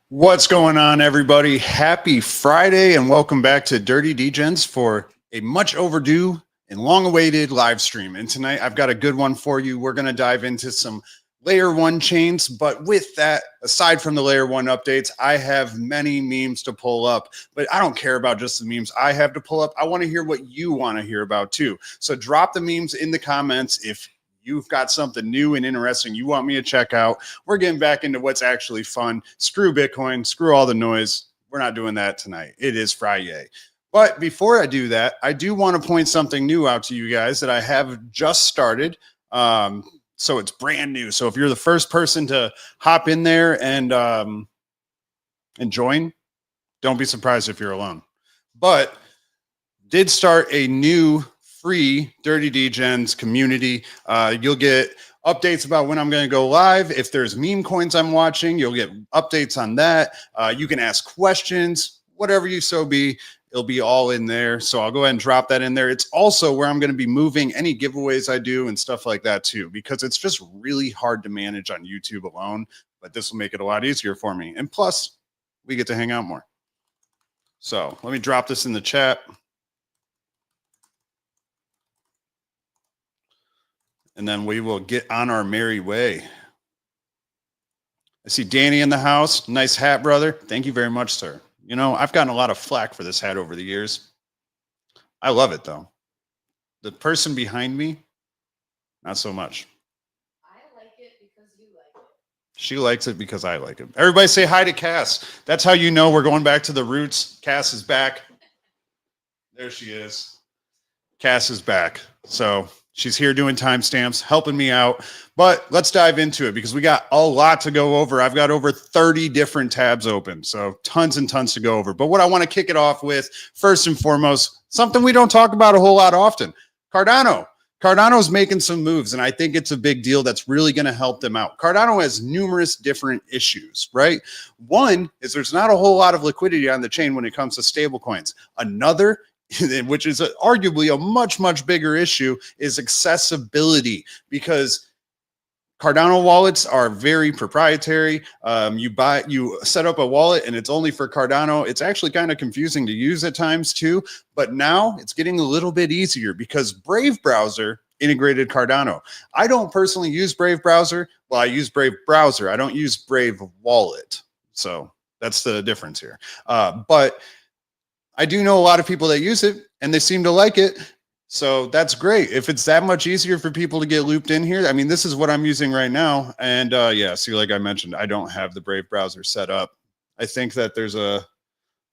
What's going on, everybody? Happy Friday and welcome back to Dirty Degens for a much overdue and long awaited live stream. And tonight I've got a good one for you. We're going to dive into some layer one chains. But with that, aside from the layer one updates, I have many memes to pull up. But I don't care about just the memes I have to pull up. I want to hear what you want to hear about too. So drop the memes in the comments if you've got something new and interesting you want me to check out. We're getting back into what's actually fun. Screw Bitcoin, screw all the noise. We're not doing that tonight. It is Friday. But before I do that, I do want to point something new out to you guys that I have just started. So it's brand new. So if you're the first person to hop in there and join, don't be surprised if you're alone. But did start a new free Dirty Degens community. You'll get updates about when I'm going to go live. If there's meme coins I'm watching, you'll get updates on that. You can ask questions, whatever you so be. It'll be all in there. So I'll go ahead and drop that in there. It's also where I'm going to be moving any giveaways I do and stuff like that too, because it's just really hard to manage on YouTube alone. But this will make it a lot easier for me. And plus, we get to hang out more. So let me drop this in the chat. And then we will get on our merry way. I see Danny in the house. Nice hat, brother. Thank you very much, sir. You know, I've gotten a lot of flack for this hat over the years. I love it, though. The person behind me, not so much. I like it because you like it. She likes it because I like it. Everybody say hi to Cass. That's how you know we're going back to the roots. Cass is back. There she is. Cass is back. So she's here doing timestamps, helping me out. But let's dive into it because we got a lot to go over. I've got over 30 different tabs open, so tons and tons to go over. But what I want to kick it off with, first and foremost, something we don't talk about a whole lot often, Cardano. Cardano's making some moves, and I think it's a big deal that's really going to help them out. Cardano has numerous different issues, right? One is there's not a whole lot of liquidity on the chain when it comes to stablecoins. Another, which is arguably a much, much bigger issue, is accessibility, because Cardano wallets are very proprietary. You set up a wallet and it's only for Cardano. It's actually kind of confusing to use at times too, but now it's getting a little bit easier because Brave browser integrated Cardano. I don't personally use Brave browser. Well, I use Brave browser. I don't use Brave wallet. So that's the difference here. But I do know a lot of people that use it and they seem to like it. So that's great. If it's that much easier for people to get looped in here, I mean, this is what I'm using right now. And yeah, see, like I mentioned, I don't have the Brave browser set up. I think that there's a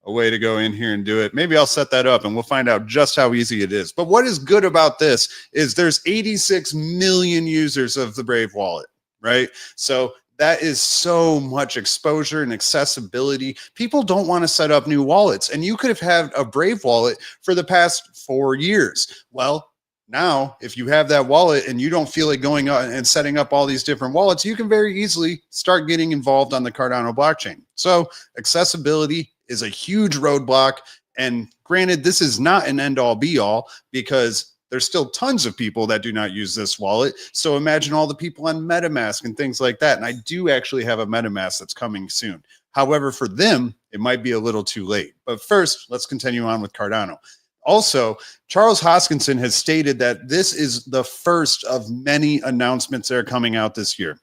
way to go in here and do it. Maybe I'll set that up and we'll find out just how easy it is. But what is good about this is there's 86 million users of the Brave wallet, right? So that is so much exposure and accessibility. People don't want to set up new wallets. And you could have had a Brave wallet for the past 4 years. Well, now, if you have that wallet and you don't feel like going on and setting up all these different wallets, you can very easily start getting involved on the Cardano blockchain. So accessibility is a huge roadblock. And granted, this is not an end-all be-all because there's still tons of people that do not use this wallet. So imagine all the people on MetaMask and things like that. And I do actually have a MetaMask that's coming soon. However, for them, it might be a little too late. But first, let's continue on with Cardano. Also, Charles Hoskinson has stated that this is the first of many announcements that are coming out this year.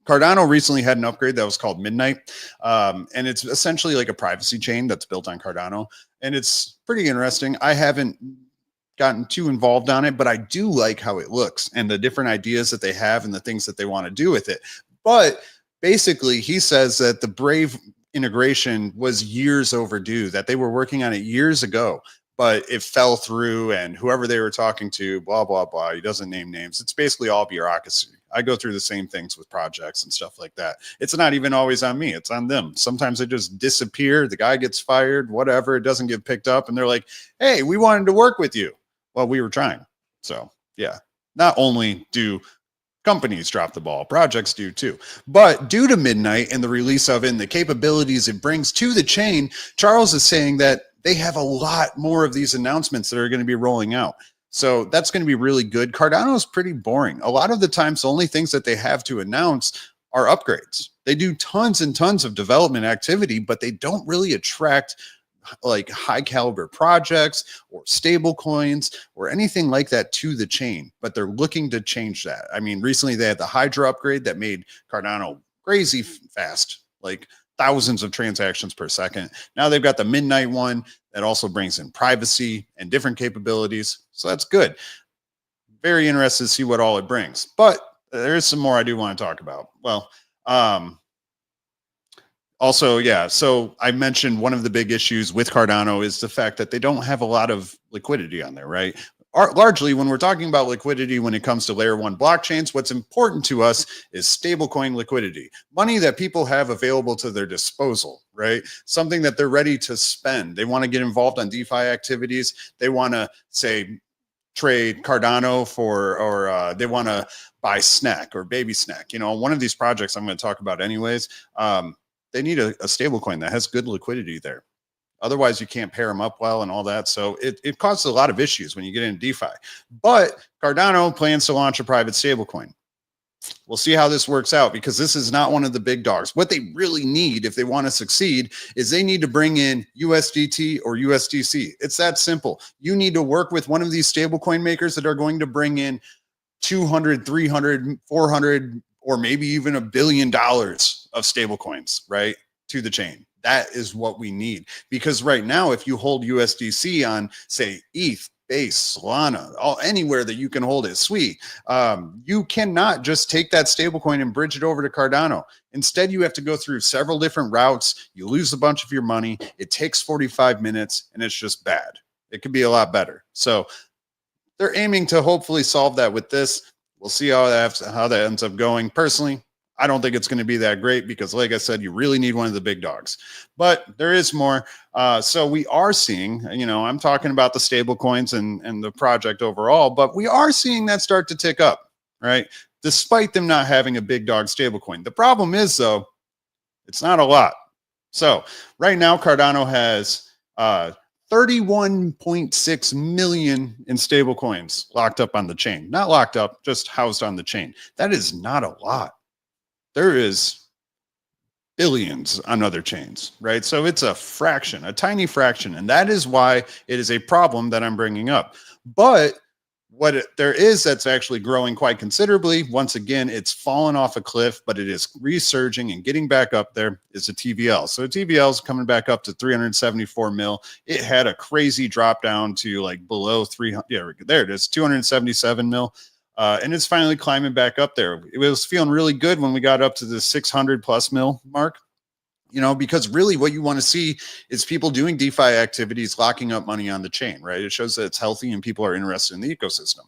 Cardano recently had an upgrade that was called Midnight, and it's essentially like a privacy chain that's built on Cardano. And it's pretty interesting. I haven't gotten too involved on it, but I do like how it looks and the different ideas that they have and the things that they want to do with it. But basically, he says that the Brave integration was years overdue, that they were working on it years ago, but it fell through, and whoever they were talking to, blah, blah, blah. He doesn't name names. It's basically all bureaucracy. I go through the same things with projects and stuff like that. It's not even always on me. It's on them. Sometimes they just disappear. The guy gets fired, whatever. It doesn't get picked up. And they're like, hey, we wanted to work with you. Well, we were trying. So yeah, not only do companies drop the ball, projects do too. But due to Midnight and the release of it and the capabilities it brings to the chain, Charles is saying that they have a lot more of these announcements that are going to be rolling out. So that's going to be really good. Cardano is pretty boring. A lot of the times, the only things that they have to announce are upgrades. They do tons and tons of development activity, but they don't really attract like high caliber projects or stable coins or anything like that to the chain, but they're looking to change that. I mean, recently they had the Hydra upgrade that made Cardano crazy fast, like thousands of transactions per second. Now they've got the midnight one that also brings in privacy and different capabilities. So that's good. Very interested to see what all it brings. But there is some more I do want to talk about. Well, also, yeah, so I mentioned one of the big issues with Cardano is the fact that they don't have a lot of liquidity on there, right? Largely, when we're talking about liquidity when it comes to layer one blockchains, what's important to us is stablecoin liquidity, money that people have available to their disposal, right? Something that they're ready to spend. They want to get involved on DeFi activities. They want to, say, trade Cardano for, or they want to buy Snek or baby Snek. You know, one of these projects I'm going to talk about anyways. They need a stable coin that has good liquidity there. Otherwise, you can't pair them up well and all that. So it causes a lot of issues when you get into DeFi. But Cardano plans to launch a private stablecoin. We'll see how this works out because this is not one of the big dogs. What they really need if they want to succeed is they need to bring in USDT or USDC. It's that simple. You need to work with one of these stablecoin makers that are going to bring in 200, 300, 400, or maybe even $1 billion of stable coins, right, to the chain. That is what we need. Because right now, if you hold USDC on, say, ETH, Base, Solana, anywhere that you can hold it, sweet. You cannot just take that stablecoin and bridge it over to Cardano. Instead, you have to go through several different routes. You lose a bunch of your money. It takes 45 minutes, and it's just bad. It could be a lot better. So they're aiming to hopefully solve that with this. We'll see how that ends up going. Personally, I don't think it's going to be that great because, like I said, you really need one of the big dogs. But there is more. So we are seeing, you know, I'm talking about the stable coins and the project overall, but we are seeing that start to tick up, right? Despite them not having a big dog stable coin. The problem is, though, it's not a lot. So right now, Cardano has 31.6 million in stable coins locked up on the chain. Not locked up, just housed on the chain. That is not a lot. There is billions on other chains, right? So it's a fraction, a tiny fraction. And that is why it is a problem that I'm bringing up. But there is that's actually growing quite considerably. Once again, it's fallen off a cliff, but it is resurging and getting back up there is a TVL. So TVL is coming back up to 374 mil. It had a crazy drop down to like below 300. Yeah, there it is, 277 mil. And it's finally climbing back up there. It was feeling really good when we got up to the 600 plus mil mark, you know, because really what you want to see is people doing DeFi activities, locking up money on the chain, right? It shows that it's healthy and people are interested in the ecosystem.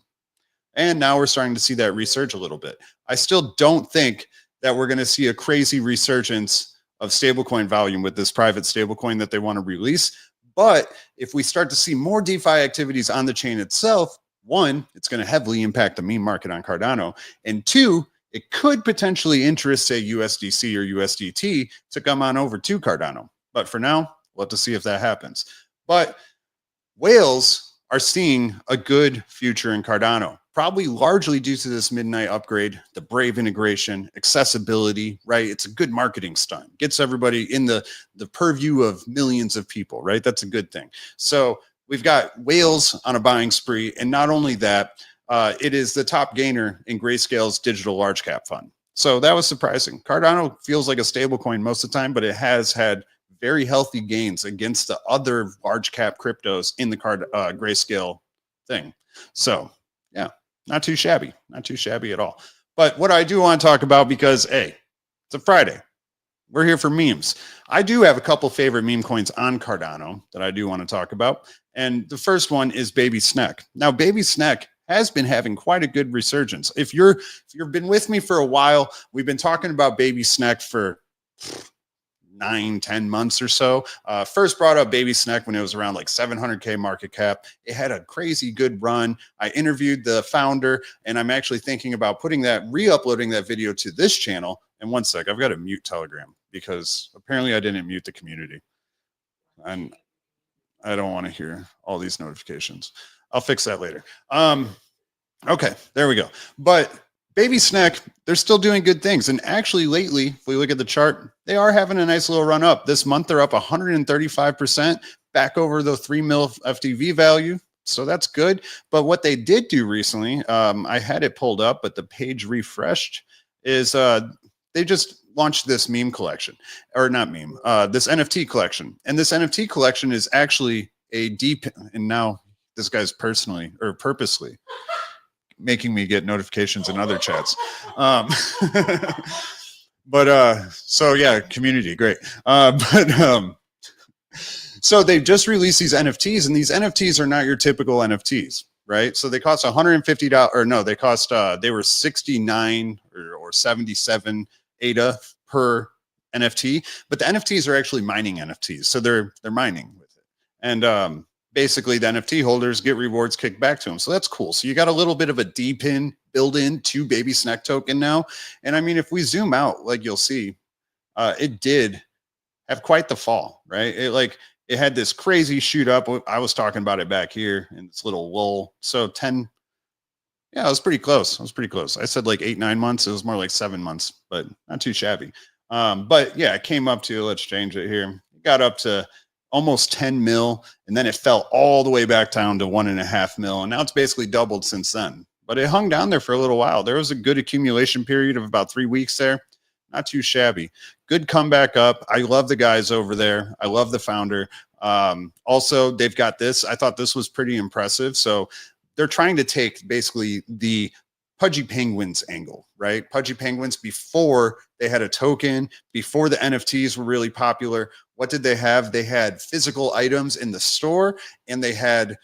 And now we're starting to see that resurge a little bit. I still don't think that we're going to see a crazy resurgence of stablecoin volume with this private stablecoin that they want to release. But if we start to see more DeFi activities on the chain itself, one, it's going to heavily impact the meme market on Cardano. And two, it could potentially interest, say, USDC or USDT to come on over to Cardano. But for now, we'll have to see if that happens. But whales are seeing a good future in Cardano, probably largely due to this midnight upgrade, the Brave integration, accessibility, right? It's a good marketing stunt. Gets everybody in the purview of millions of people, right? That's a good thing. So we've got whales on a buying spree. And not only that, it is the top gainer in Grayscale's digital large cap fund. So that was surprising. Cardano feels like a stable coin most of the time, but it has had very healthy gains against the other large cap cryptos in the Grayscale thing. So yeah, not too shabby, not too shabby at all. But what I do want to talk about, because hey, it's a Friday. We're here for memes. I do have a couple favorite meme coins on Cardano that I do want to talk about. And the first one is Baby Snek. Now, Baby Snek has been having quite a good resurgence. If you've been with me for a while, we've been talking about Baby Snek for 9-10 months or so. First brought up Baby Snek when it was around like 700K market cap. It had a crazy good run. I interviewed the founder, and I'm actually thinking about re-uploading that video to this channel. And one sec, I've got to mute Telegram because apparently I didn't mute the community. And I don't want to hear all these notifications. I'll fix that later. Okay, there we go. But Baby Snek, they're still doing good things. And actually, lately, if we look at the chart, they are having a nice little run up. This month, they're up 135% back over the 3 mil FTV value. So that's good. But what they did do recently, I had it pulled up, but the page refreshed, is they just launched this meme collection, or not meme, this NFT collection. And this NFT collection is actually a deep, and now this guy's personally or purposely making me get notifications in other chats. So yeah, community, great. So they just released these NFTs, and these NFTs are not your typical NFTs, right? So they cost $150, or no, they cost they were 69 or 77 ADA per NFT, but the NFTs are actually mining NFTs, so they're mining with it, and basically the NFT holders get rewards kicked back to them. So that's cool. So you got a little bit of a deep in build in to Baby Snek token now. And I mean, if we zoom out, like you'll see, it did have quite the fall, right? It had this crazy shoot up. I was talking about it back here in this little lull. So 10, yeah, it was pretty close. I said like 8-9 months. It was more like 7 months, but not too shabby. But yeah, it came up to, let's change it here. It got up to almost 10 mil, and then it fell all the way back down to 1.5 mil, and now it's basically doubled since then. But it hung down there for a little while. There was a good accumulation period of about 3 weeks there. Not too shabby. Good comeback up. I love the guys over there. I love the founder. Also, they've got this. I thought this was pretty impressive. So they're trying to take basically the Pudgy Penguins angle, right? Pudgy Penguins, before they had a token, before the NFTs were really popular, what did they have? They had physical items in the store, and they had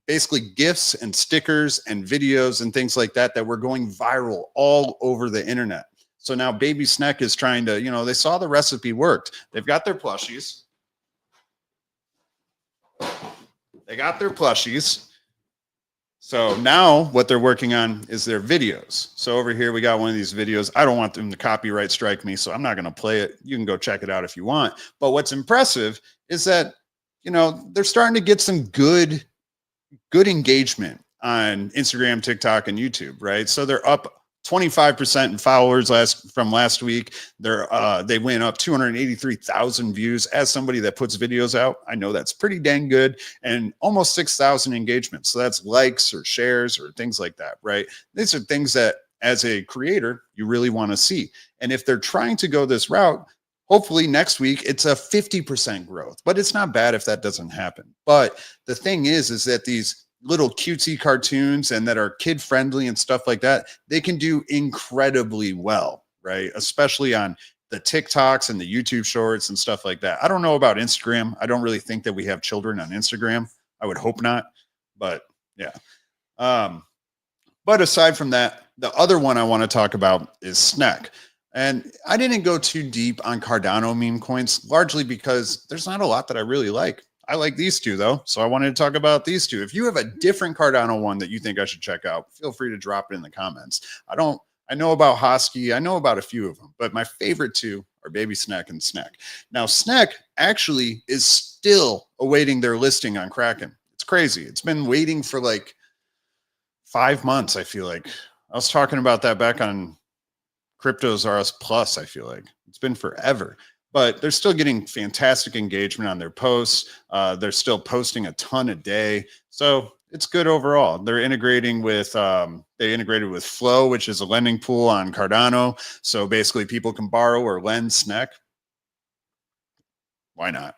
basically gifts and stickers and videos and things like that that were going viral all over the internet. So now Baby Snek is trying to, they saw the recipe worked. They've got their plushies. So now what they're working on is their videos. So over here, we got one of these videos. I don't want them to copyright strike me, so I'm not going to play it. You can go check it out if you want. But what's impressive is that, they're starting to get some good engagement on Instagram, TikTok, and YouTube, right? So they're up 25% in followers from last week. They went up 283,000 views. As somebody that puts videos out, I know that's pretty dang good, and almost 6,000 engagements. So that's likes or shares or things like that, right? These are things that as a creator, you really want to see. And if they're trying to go this route, hopefully next week it's a 50% growth, but it's not bad if that doesn't happen. But the thing is that these little cutesy cartoons and that are kid friendly and stuff like that, they can do incredibly well, right? Especially on the TikToks and the YouTube shorts and stuff like that. I don't know about Instagram. I don't really think that we have children on Instagram. I would hope not, but yeah. But aside from that, the other one I want to talk about is Snek. And I didn't go too deep on Cardano meme coins, largely because there's not a lot that I really like. I like these two though, so I wanted to talk about these two. If you have a different Cardano one that you think I should check out, feel free to drop it in the comments. I know about Hosky, I know about a few of them, but my favorite two are Baby Snek and Snek. Now, Snek actually is still awaiting their listing on Kraken. It's crazy. It's been waiting for like 5 months, I feel like. I was talking about that back on Cryptos R Us Plus, I feel like. It's been forever. But they're still getting fantastic engagement on their posts. They're still posting a ton a day. So it's good overall. They're integrating with, they integrated with Flow, which is a lending pool on Cardano. So basically people can borrow or lend Snek. Why not?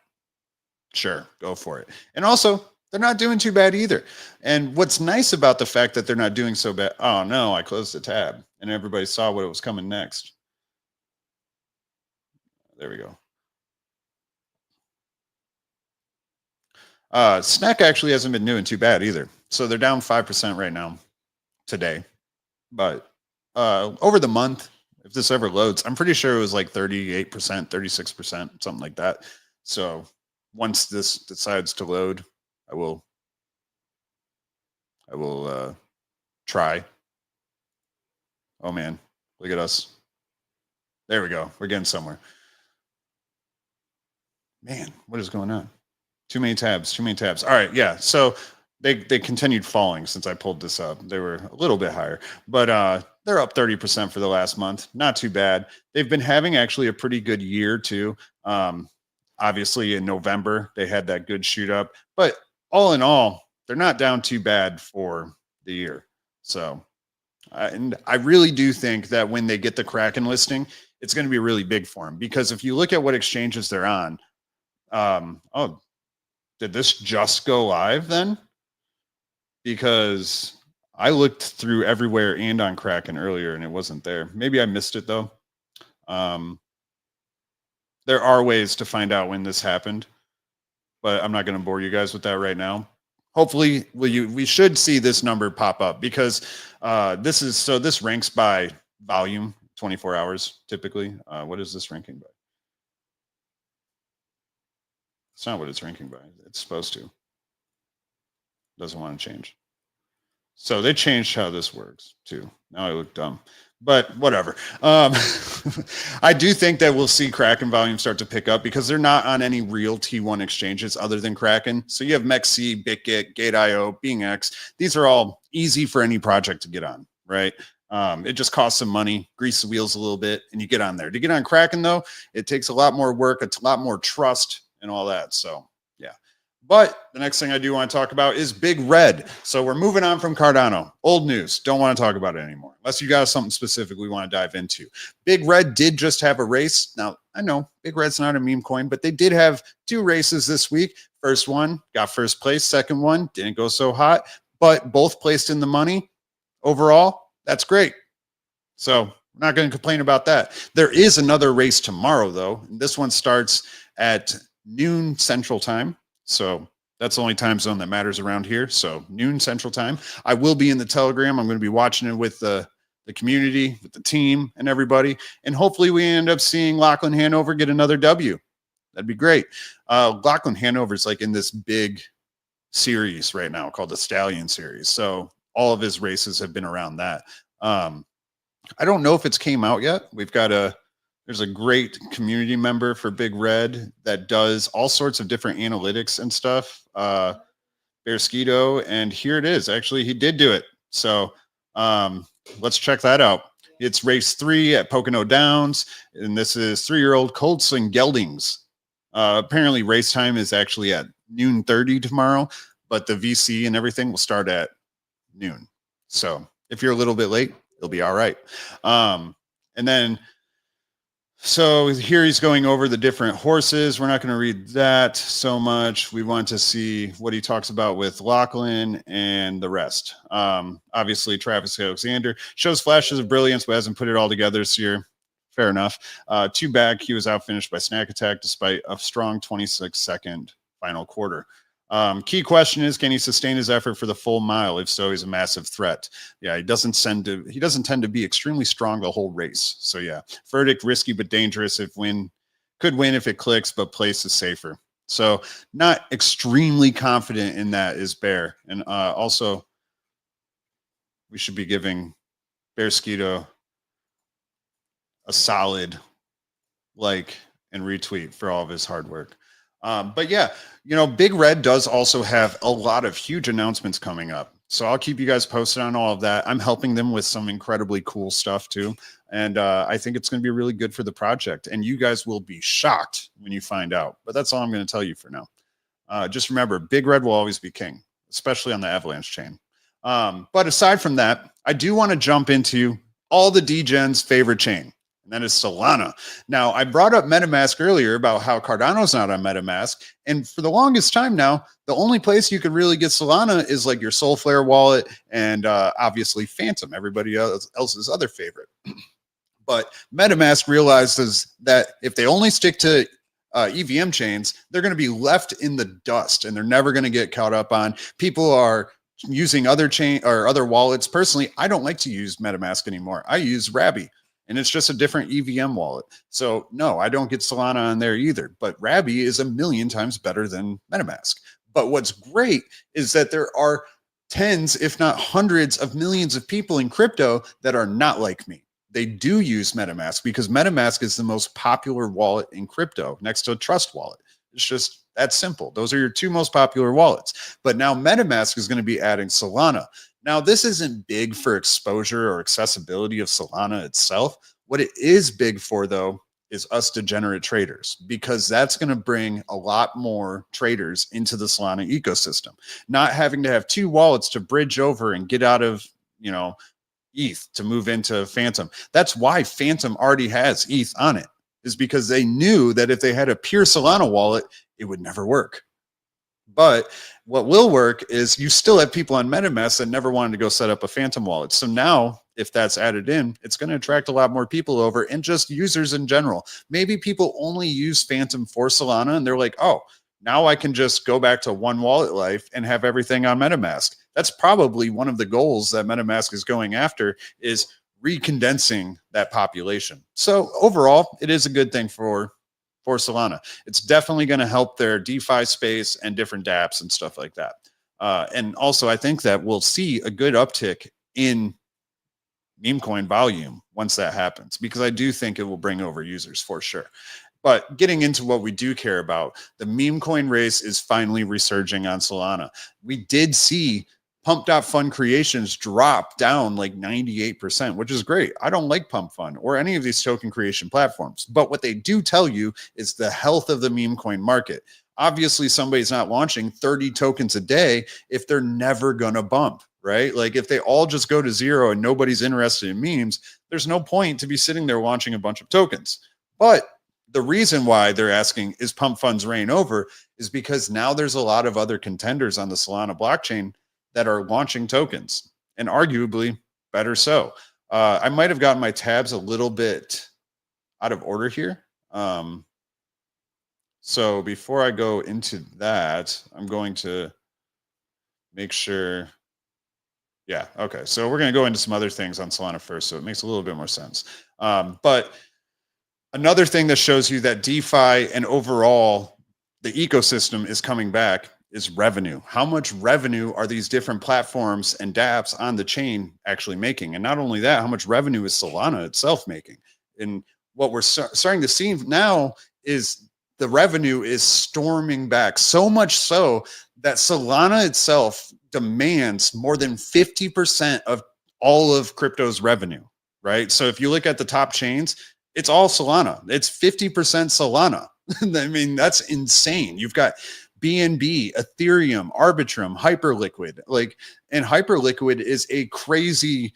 Sure, go for it. And also, they're not doing too bad either. And what's nice about the fact that they're not doing so bad, oh no, I closed the tab and everybody saw what was coming next. There we go. Snek actually hasn't been doing too bad either. So they're down 5% right now today. But over the month, if this ever loads, I'm pretty sure it was like 38%, 36%, something like that. So once this decides to load, I will try. Oh man, look at us. There we go. We're getting somewhere. Man, what is going on? Too many tabs. All right, yeah. So they continued falling since I pulled this up. They were a little bit higher, but they're up 30% for the last month. Not too bad. They've been having actually a pretty good year too. Obviously in November, they had that good shoot up, but all in all, they're not down too bad for the year. So, and I really do think that when they get the Kraken listing, it's going to be really big for them, because if you look at what exchanges they're on, oh, did this just go live then? Because I looked through everywhere and on Kraken earlier and it wasn't there. Maybe I missed it though. There are ways to find out when this happened, but I'm not going to bore you guys with that right now. Hopefully we should see this number pop up, because this ranks by volume, 24 hours typically. What is this ranking by? It's not what it's ranking by. It's supposed to. Doesn't want to change. So they changed how this works too. Now I look dumb, but whatever. I do think that we'll see Kraken volume start to pick up, because they're not on any real T1 exchanges other than Kraken. So you have MEXC, BitGet, Gate.io, BingX. These are all easy for any project to get on, right? It just costs some money, grease the wheels a little bit, and you get on there. To get on Kraken though, it takes a lot more work, it's a lot more trust and all that. So yeah. But the next thing I do want to talk about is Big Red. So we're moving on from Cardano. Old news. Don't want to talk about it anymore, unless you got something specific we want to dive into. Big Red did just have a race. Now, I know Big Red's not a meme coin, but they did have 2 races this week. First one got first place. Second one didn't go so hot, but both placed in the money. Overall, that's great. So we're not going to complain about that. There is another race tomorrow, though. This one starts at noon Central Time. So that's the only time zone that matters around here. So noon Central Time. I will be in the Telegram. I'm going to be watching it with the community, with the team and everybody. And hopefully we end up seeing Lachlan Hanover get another W. That'd be great. Lachlan Hanover is like in this big series right now called the Stallion Series. So all of his races have been around that. I don't know if it's came out yet. There's a great community member for Big Red that does all sorts of different analytics and stuff. Bearskeeto, and here it is. Actually, he did do it. So let's check that out. It's race 3 at Pocono Downs, and this is 3-year-old Coldsling Geldings. Apparently, race time is actually at noon 30 tomorrow, but the VC and everything will start at noon. So if you're a little bit late, it'll be all right. And then, so here he's going over the different horses. We're not going to read that so much. We want to see what he talks about with Lachlan and the rest. Obviously, Travis Alexander shows flashes of brilliance, but hasn't put it all together this year. Fair enough. 2 back, he was outfinished by Snack Attack despite a strong 26-second final quarter. Key question is, can he sustain his effort for the full mile? If so, he's a massive threat. Yeah, he doesn't tend to be extremely strong the whole race. So yeah, verdict, risky but dangerous. Could win if it clicks, but place is safer. So not extremely confident in that is Bear. And also we should be giving Bearskeeto a solid like and retweet for all of his hard work. But yeah, Big Red does also have a lot of huge announcements coming up. So I'll keep you guys posted on all of that. I'm helping them with some incredibly cool stuff too. And I think it's going to be really good for the project. And you guys will be shocked when you find out. But that's all I'm going to tell you for now. Just remember, Big Red will always be king, especially on the Avalanche chain. But aside from that, I do want to jump into all the Degens' favorite chain. And that is Solana. Now, I brought up MetaMask earlier about how Cardano's not on MetaMask. And for the longest time now, the only place you could really get Solana is like your Soulflare wallet and obviously Phantom, everybody else's other favorite. But MetaMask realizes that if they only stick to EVM chains, they're going to be left in the dust and they're never going to get caught up on. People are using other chain or other wallets. Personally, I don't like to use MetaMask anymore. I use Rabby. And it's just a different EVM wallet. So no, I don't get Solana on there either. But Rabby is a million times better than MetaMask. But what's great is that there are tens, if not hundreds of millions of people in crypto that are not like me. They do use MetaMask because MetaMask is the most popular wallet in crypto next to a Trust wallet. It's just that simple. Those are your 2 most popular wallets. But now MetaMask is going to be adding Solana. Now, this isn't big for exposure or accessibility of Solana itself. What it is big for, though, is us degenerate traders, because that's going to bring a lot more traders into the Solana ecosystem. Not having to have two wallets to bridge over and get out of, ETH to move into Phantom. That's why Phantom already has ETH on it, is because they knew that if they had a pure Solana wallet, it would never work. But what will work is you still have people on MetaMask that never wanted to go set up a Phantom wallet. So now, if that's added in, it's going to attract a lot more people over, and just users in general. Maybe people only use Phantom for Solana and they're like, oh, now I can just go back to one wallet life and have everything on MetaMask. That's probably one of the goals that MetaMask is going after, is recondensing that population. So overall, it is a good thing for Solana. It's definitely going to help their DeFi space and different dApps and stuff like that. And also, I think that we'll see a good uptick in meme coin volume once that happens, because I do think it will bring over users for sure. But getting into what we do care about, the meme coin race is finally resurging on Solana. We did see Pump.Fund creations drop down like 98%, which is great. I don't like Pump Fund or any of these token creation platforms, but what they do tell you is the health of the meme coin market. Obviously, somebody's not launching 30 tokens a day if they're never going to bump, right? Like if they all just go to zero and nobody's interested in memes, there's no point to be sitting there launching a bunch of tokens. But the reason why they're asking, is Pump Fund's reign over, is because now there's a lot of other contenders on the Solana blockchain that are launching tokens, and arguably better so. I might have gotten my tabs a little bit out of order here. So before I go into that, I'm going to make sure. Yeah, okay. So we're going to go into some other things on Solana first, so it makes a little bit more sense. But another thing that shows you that DeFi and overall the ecosystem is coming back is revenue. How much revenue are these different platforms and dApps on the chain actually making? And not only that, how much revenue is Solana itself making? And what we're starting to see now is the revenue is storming back, so much so that Solana itself demands more than 50% of all of crypto's revenue, right? So if you look at the top chains, it's all Solana. It's 50% Solana. I mean, that's insane. You've got BNB, Ethereum, Arbitrum, Hyperliquid. And Hyperliquid is a crazy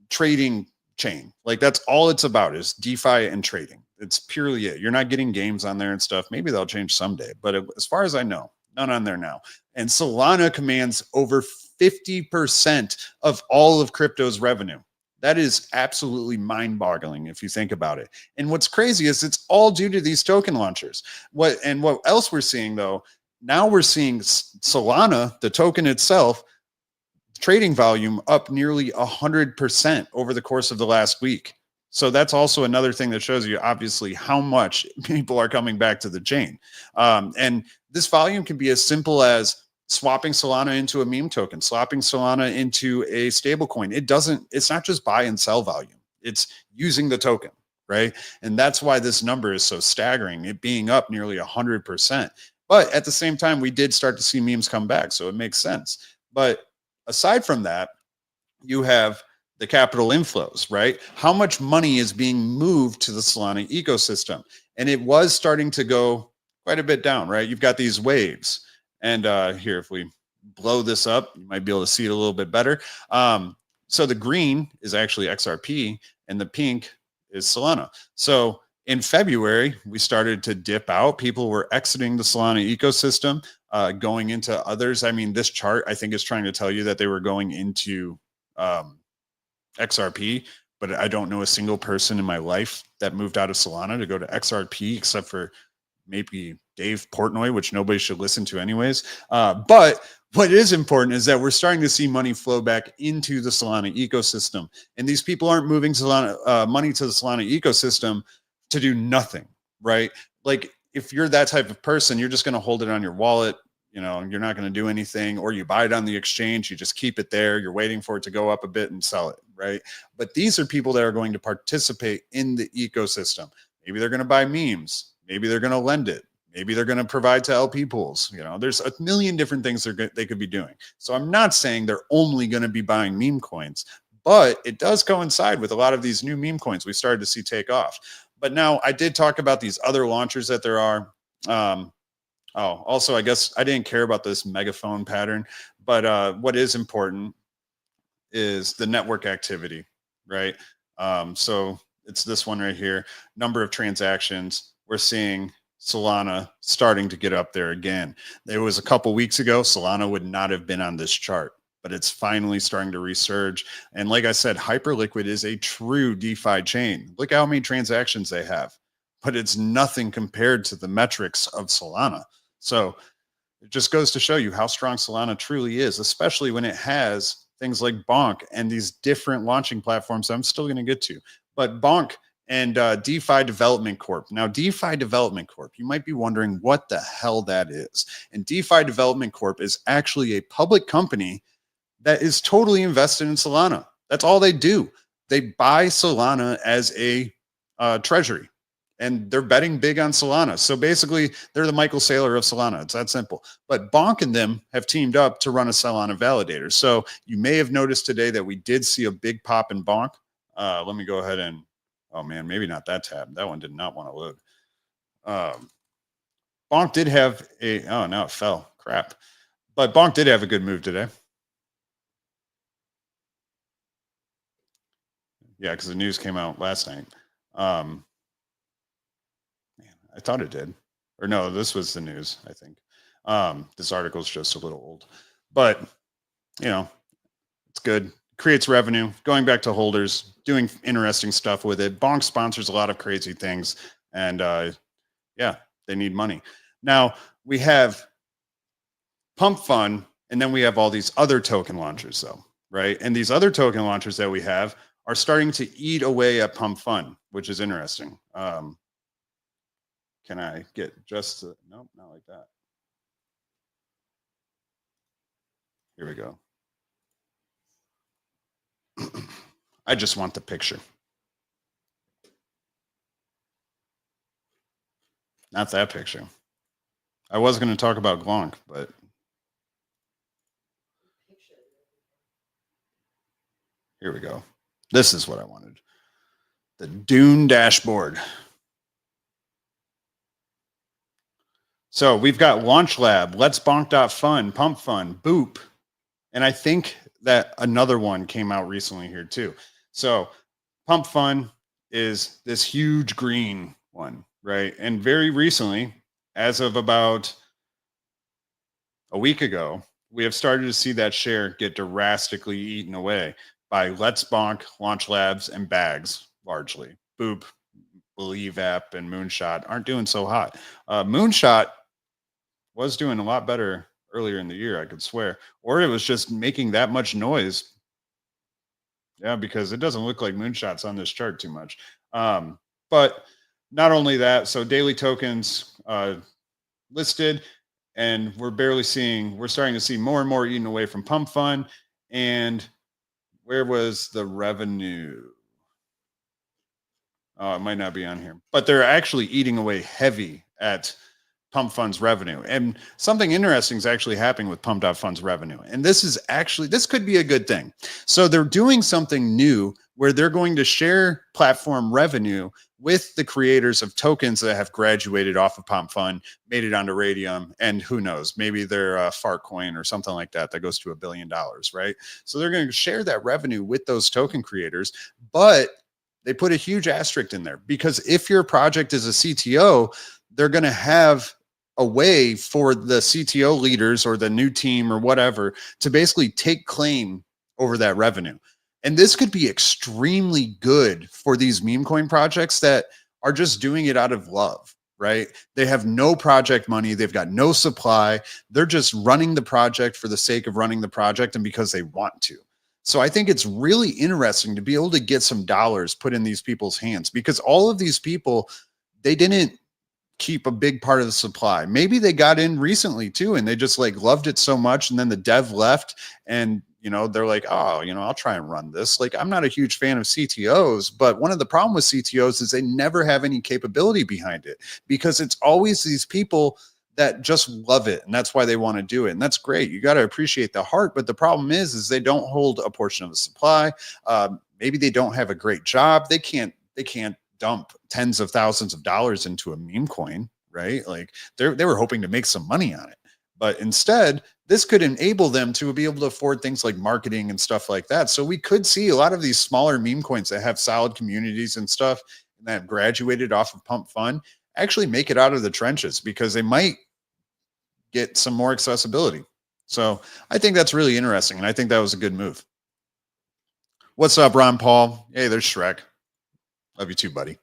trading chain. Like that's all it's about, is DeFi and trading. It's purely it. You're not getting games on there and stuff. Maybe they'll change someday, but as far as I know, none on there now. And Solana commands over 50% of all of crypto's revenue. That is absolutely mind-boggling if you think about it. And what's crazy is it's all due to these token launchers. What else we're seeing though? Now we're seeing Solana, the token itself, trading volume up nearly 100% over the course of the last week. So that's also another thing that shows you obviously how much people are coming back to the chain. And this volume can be as simple as swapping Solana into a meme token, swapping Solana into a stable coin. It's not just buy and sell volume. It's using the token, right? And that's why this number is so staggering, it being up nearly 100%. But at the same time, we did start to see memes come back, so it makes sense. But aside from that, you have the capital inflows, right? How much money is being moved to the Solana ecosystem? And it was starting to go quite a bit down, right? You've got these waves. And here, if we blow this up, you might be able to see it a little bit better. So the green is actually XRP and the pink is Solana. So in February, we started to dip out. People were exiting the Solana ecosystem, going into others. I mean, this chart, I think, is trying to tell you that they were going into XRP, but I don't know a single person in my life that moved out of Solana to go to XRP, except for maybe Dave Portnoy, which nobody should listen to anyways. But what is important is that we're starting to see money flow back into the Solana ecosystem. And these people aren't moving Solana, money to the Solana ecosystem to do nothing, right? Like if you're that type of person, you're just going to hold it on your wallet. You know, you're not going to do anything, or you buy it on the exchange, you just keep it there. You're waiting for it to go up a bit and sell it, right? But these are people that are going to participate in the ecosystem. Maybe they're going to buy memes. Maybe they're going to lend it. Maybe they're going to provide to LP pools. You know, there's a million different things they could be doing. So I'm not saying they're only going to be buying meme coins, but it does coincide with a lot of these new meme coins we started to see take off. But now I did talk about these other launchers that there are. Also, I guess I didn't care about this megaphone pattern, but what is important is the network activity, right? So it's this one right here. Number of transactions. We're seeing Solana starting to get up there again. There was a couple weeks ago, Solana would not have been on this chart, but it's finally starting to resurge. And like I said, Hyperliquid is a true DeFi chain. Look how many transactions they have, but it's nothing compared to the metrics of Solana. So it just goes to show you how strong Solana truly is, especially when it has things like Bonk and these different launching platforms I'm still going to get to. But Bonk and DeFi Development Corp. Now, DeFi Development Corp, you might be wondering what the hell that is. And DeFi Development Corp is actually a public company that is totally invested in Solana. That's all they do. They buy Solana as a treasury, and they're betting big on Solana. So basically, they're the Michael Saylor of Solana. It's that simple. But Bonk and them have teamed up to run a Solana validator. So you may have noticed today that we did see a big pop in Bonk. Let me go ahead and, oh man, maybe not that tab. That one did not want to load. Bonk did have a, oh, now it fell. Crap. But Bonk did have a good move today. Yeah, because the news came out last night. Man, I thought it did. Or no, this was the news, I think. This article is just a little old. But, you know, it's good. Creates revenue, going back to holders, doing interesting stuff with it. Bonk sponsors a lot of crazy things. And yeah, they need money. Now, we have Pump Fund, and then we have all these other token launchers, though, right? And these other token launchers that we have are starting to eat away at Pump Fund, which is interesting. Can I get just, nope, not like that. Here we go. I just want the picture. Not that picture. I was going to talk about Glonk, but here we go. This is what I wanted. The Dune dashboard. So we've got Launch Lab, Let's Bonk.fun, Pump Fund, Boop. And I think that another one came out recently here too. So Pump Fund is this huge green one, right? And very recently, as of about a week ago, we have started to see that share get drastically eaten away by Let's Bonk, Launch Labs, and Bags, largely. Boop, Believe App, and Moonshot aren't doing so hot. Moonshot was doing a lot better earlier in the year, I could swear. Or it was just making that much noise. Yeah, because it doesn't look like Moonshot's on this chart too much. But not only that, so daily tokens listed, and we're starting to see more and more eaten away from Pump Fund. And where was the revenue? Oh, it might not be on here, but they're actually eating away heavy at Pump Fund's revenue. And something interesting is actually happening with Pump.fund's revenue. And this could be a good thing. So they're doing something new where they're going to share platform revenue with the creators of tokens that have graduated off of Pump Fund, made it onto Radium, and who knows, maybe they're a fart coin or something like that goes to $1 billion, right? So they're going to share that revenue with those token creators, but they put a huge asterisk in there because if your project is a CTO, they're going to have a way for the CTO leaders or the new team or whatever to basically take claim over that revenue. And this could be extremely good for these meme coin projects that are just doing it out of love, right? They have no project money. They've got no supply. They're just running the project for the sake of running the project and because they want to. So I think it's really interesting to be able to get some dollars put in these people's hands because all of these people, they didn't keep a big part of the supply. Maybe they got in recently too, and they just like loved it so much. And then the dev left and you know, they're like, oh, you know, I'll try and run this. Like, I'm not a huge fan of CTOs, but one of the problem with CTOs is they never have any capability behind it, because it's always these people that just love it, and that's why they want to do it. And that's great. You got to appreciate the heart. But the problem is they don't hold a portion of the supply. Maybe they don't have a great job. They can't dump tens of thousands of dollars into a meme coin, right? Like they were hoping to make some money on it, but instead this could enable them to be able to afford things like marketing and stuff like that. So we could see a lot of these smaller meme coins that have solid communities and stuff, and that have graduated off of Pump Fund, actually make it out of the trenches, because they might get some more accessibility. So I think that's really interesting, and I think that was a good move. What's up, Ron Paul? Hey, there's Shrek. Love you too, buddy.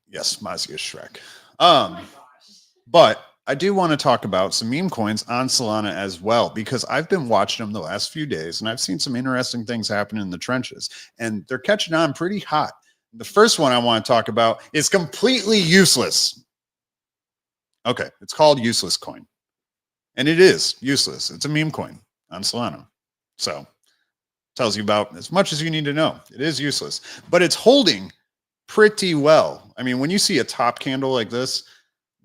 Yes, Mazia Shrek. But I do want to talk about some meme coins on Solana as well, because I've been watching them the last few days, and I've seen some interesting things happen in the trenches, and they're catching on pretty hot. The first one I want to talk about is completely useless. Okay, it's called Useless Coin, and it is useless. It's a meme coin on Solana. So tells you about as much as you need to know. It is useless, but it's holding pretty well. I mean, when you see a top candle like this,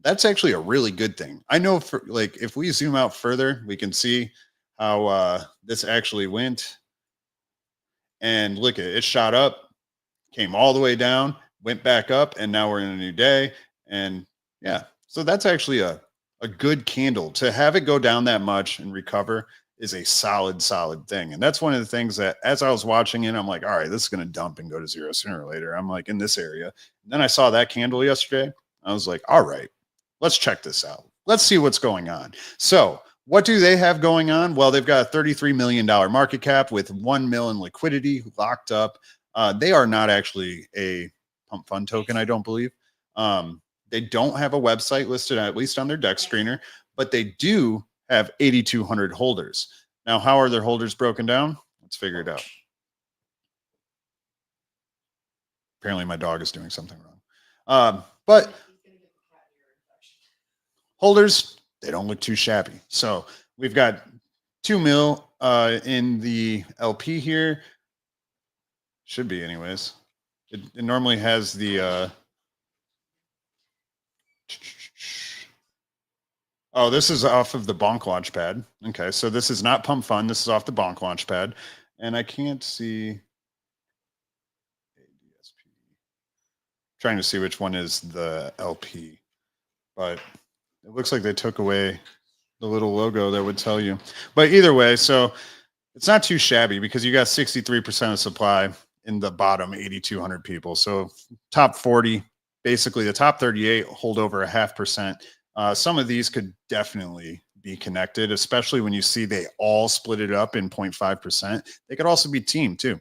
that's actually a really good thing. I know, for like, if we zoom out further, we can see how this actually went. And look at it, it shot up, came all the way down, went back up, and now we're in a new day. And yeah, so that's actually a good candle. To have it go down that much and recover is a solid thing. And that's one of the things that, as I was watching it, I'm like, all right, this is going to dump and go to zero sooner or later. I'm like in this area. And then I saw that candle yesterday. I was like, all right, let's check this out. Let's see what's going on. So what do they have going on? Well, they've got a $33 million market cap with 1 mil in liquidity locked up. They are not actually a Pump Fund token, I don't believe. They don't have a website listed, at least on their dex screener, but they do have 8,200 holders. Now, how are their holders broken down? Let's figure it out. Apparently my dog is doing something wrong. But holders, they don't look too shabby. So we've got 2 mil in the LP here. Should be anyways. It normally has the... Oh, this is off of the Bonk launch pad. Okay, so this is not Pump Fund. This is off the Bonk launch pad. And I can't see... Trying to see which one is the LP. But it looks like they took away the little logo that would tell you. But either way, so it's not too shabby, because you got 63% of supply in the bottom 8,200 people. So top 40, basically the top 38 hold over 0.5%. Some of these could definitely be connected, especially when you see they all split it up in 0.5%. They could also be teamed too.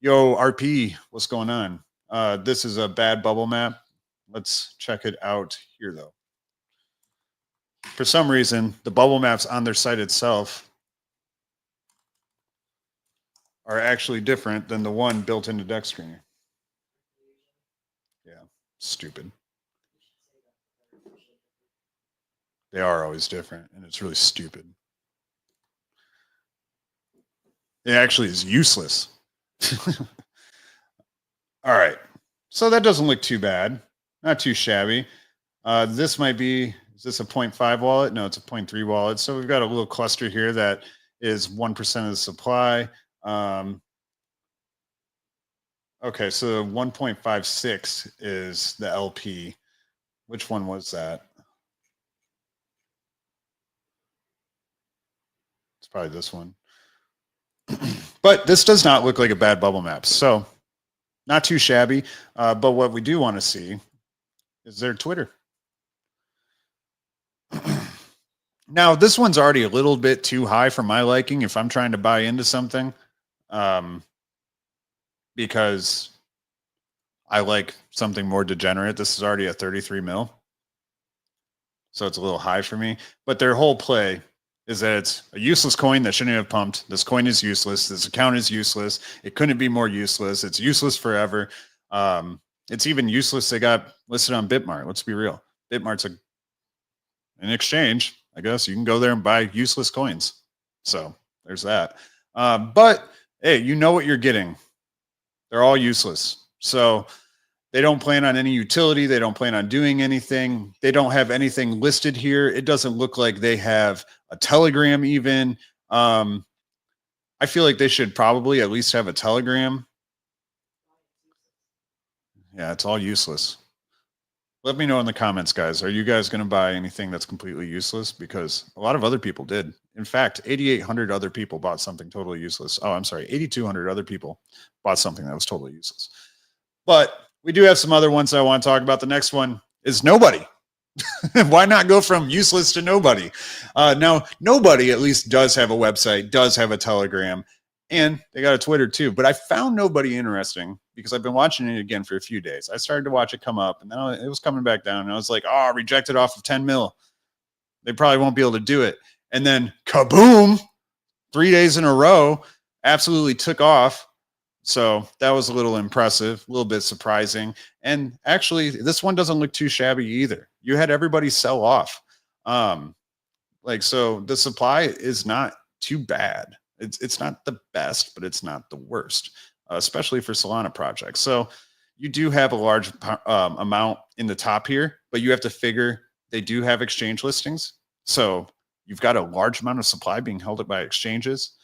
Yo, RP, what's going on? This is a bad bubble map. Let's check it out here, though. For some reason, the bubble maps on their site itself are actually different than the one built into Dex Screener. Yeah, stupid. They are always different, and it's really stupid. It actually is useless. All right, so that doesn't look too bad. Not too shabby. This might be, is this a 0.5 wallet? No, it's a 0.3 wallet. So we've got a little cluster here that is 1% of the supply. Okay, so 1.56 is the LP. Which one was that? It's probably this one. But this does not look like a bad bubble map. So not too shabby. But what we do want to see is their Twitter. Now, this one's already a little bit too high for my liking if I'm trying to buy into something. Because I like something more degenerate. This is already a 33 mil. So it's a little high for me. But their whole play is that it's a useless coin that shouldn't have pumped. This coin is useless. This account is useless. It couldn't be more useless. It's useless forever. It's even useless. They got listed on Bitmart. Let's be real. Bitmart's an exchange. I guess you can go there and buy useless coins. So there's that. But hey, you know what you're getting. They're all useless. So they don't plan on any utility. They don't plan on doing anything. They don't have anything listed here. It doesn't look like they have a Telegram even. I feel like they should probably at least have a Telegram. Yeah, it's all useless. Let me know in the comments, guys. Are you guys going to buy anything that's completely useless? Because a lot of other people did. In fact, 8,800 other people bought something totally useless. Oh, I'm sorry. 8,200 other people bought something that was totally useless. But we do have some other ones I want to talk about. The next one is nobody. Why not go from useless to nobody? Now, nobody at least does have a website, does have a Telegram, and they got a Twitter too. But I found nobody interesting because I've been watching it again for a few days. I started to watch it come up, and then it was coming back down. And I was like, oh, rejected off of 10 mil. They probably won't be able to do it. And then kaboom, 3 days in a row, absolutely took off. So that was a little impressive, a little bit surprising. And actually, this one doesn't look too shabby either. You had everybody sell off. So the supply is not too bad. It's not the best, but it's not the worst, especially for Solana projects. So you do have a large amount in the top here, but you have to figure they do have exchange listings. So you've got a large amount of supply being held up by exchanges.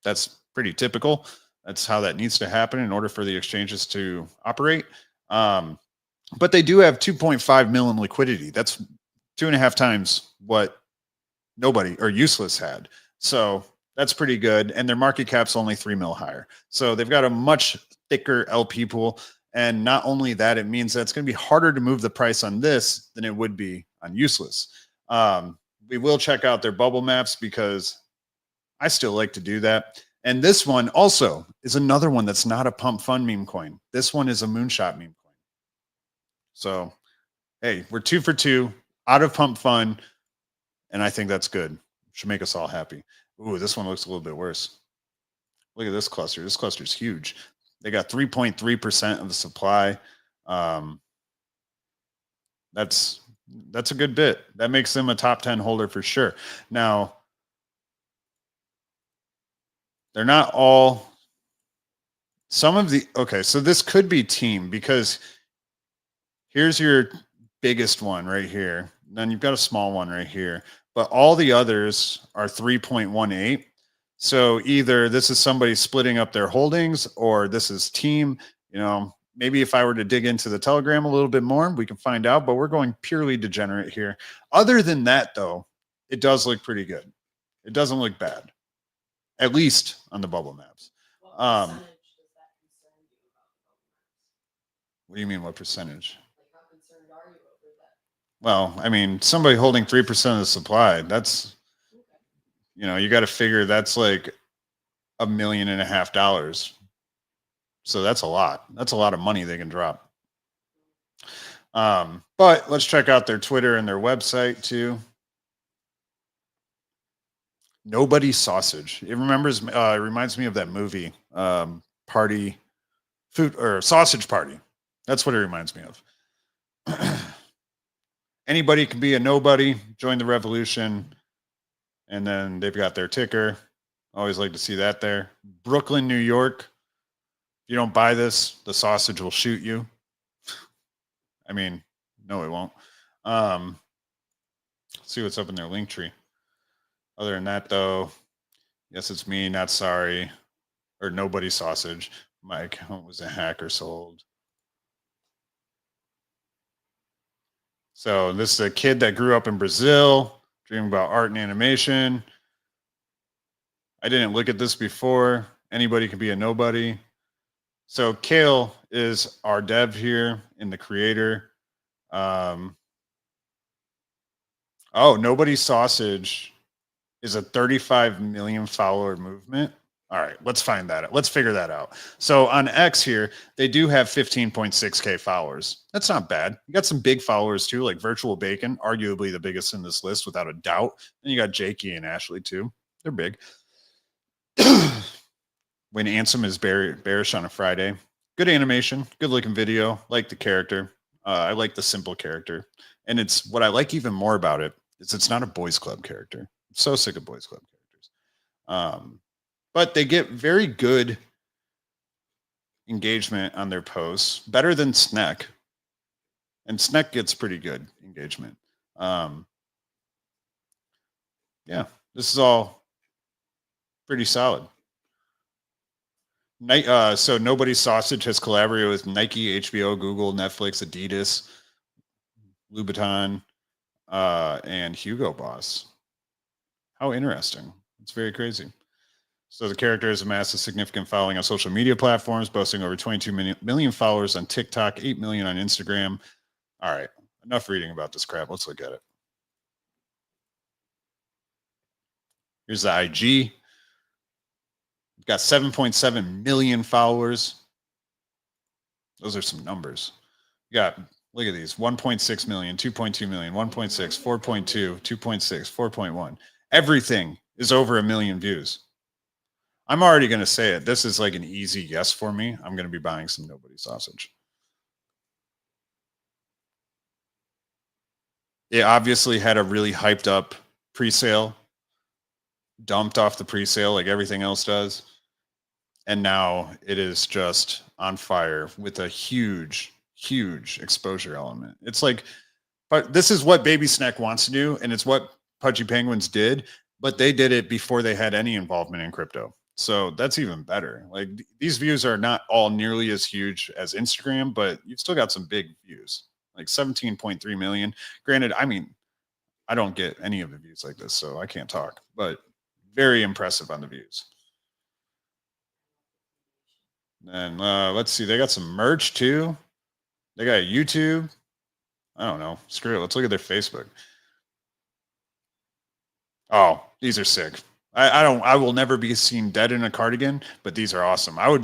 That's pretty typical. That's how that needs to happen in order for the exchanges to operate. But they do have 2.5 mil in liquidity. That's 2.5 times what nobody or useless had. So that's pretty good. And their market cap's only 3 mil higher. So they've got a much thicker LP pool. And not only that, it means that it's going to be harder to move the price on this than it would be on useless. We will check out their bubble maps because I still like to do that. And this one also is another one that's not a pump fund meme coin. This one is a moonshot meme coin. So, hey, we're 2 for 2 out of pump fund. And I think that's good. Should make us all happy. Ooh, this one looks a little bit worse. Look at this cluster. This cluster is huge. They got 3.3% of the supply. That's a good bit. That makes them a top 10 holder for sure. Now, they're not all some of the okay, so this could be team because here's your biggest one right here. Then you've got a small one right here, but all the others are 3.18. So either this is somebody splitting up their holdings or this is team. You know, maybe if I were to dig into the Telegram a little bit more, we can find out, but we're going purely degenerate here. Other than that, though, it does look pretty good. It doesn't look bad. At least on the bubble maps. What percentage does that concern you about the bubble maps? What do you mean, what percentage? Like, how concerned are you over that? Well, I mean, somebody holding 3% of the supply, that's, Okay. you know, you got to figure that's like $1.5 million. So that's a lot. That's a lot of money they can drop. But let's check out their Twitter and their website too. Nobody Sausage. It reminds me of that movie, Party Food or Sausage Party. That's what it reminds me of. Anybody can be a nobody. Join the revolution. And then they've got their ticker. Always like to see that there. Brooklyn, New York. If you don't buy this, the sausage will shoot you. I mean, no, it won't. Let's see what's up in their link tree. Other than that, though, yes, it's me, not sorry, or nobody sausage. My account was a hacker sold. So this is a kid that grew up in Brazil, dreaming about art and animation. I didn't look at this before. Anybody can be a nobody. So Kale is our dev here in the creator. Oh, Nobody Sausage is a 35 million follower movement. All right, let's find that out. Let's figure that out. So on X here, they do have 15.6K followers. That's not bad. You got some big followers too, like Virtual Bacon, arguably the biggest in this list without a doubt. Then you got Jakey and Ashley too. They're big. When Ansem is bearish on a Friday. Good animation, good looking video. Like the character. I like the simple character. And it's what I like even more about it is it's not a boys club character. I'm so sick of boys club characters. But they get very good engagement on their posts, better than Snek. And Snek gets pretty good engagement. Yeah, this is all pretty solid. So Nobody Sausage has collaborated with Nike, HBO, Google, Netflix, Adidas, Louboutin, and Hugo Boss. How interesting. It's very crazy. So the character has amassed a significant following on social media platforms, boasting over 22 million followers on TikTok, 8 million on Instagram. All right, enough reading about this crap. Let's look at it. Here's the IG. Got 7.7 million followers. Those are some numbers. You got, look at these, 1.6 million, 2.2 million, 1.6, 4.2, 2.6, 4.1. Everything is over 1 million views. I'm already going to say it. This is like an easy yes for me. I'm going to be buying some Nobody Sausage. It obviously had a really hyped up pre-sale, dumped off the pre-sale like everything else does. And now it is just on fire with a huge, huge exposure element. It's like, but this is what Baby Snek wants to do, and it's what Pudgy Penguins did, but they did it before they had any involvement in crypto. So that's even better. Like these views are not all nearly as huge as Instagram, but you've still got some big views, like 17.3 million. Granted, I mean, I don't get any of the views like this, so I can't talk, but very impressive on the views. And let's see, they got some merch too. They got YouTube. I don't know. Screw it. Let's look at their Facebook. Oh, these are sick. I will never be seen dead in a cardigan, but these are awesome. I would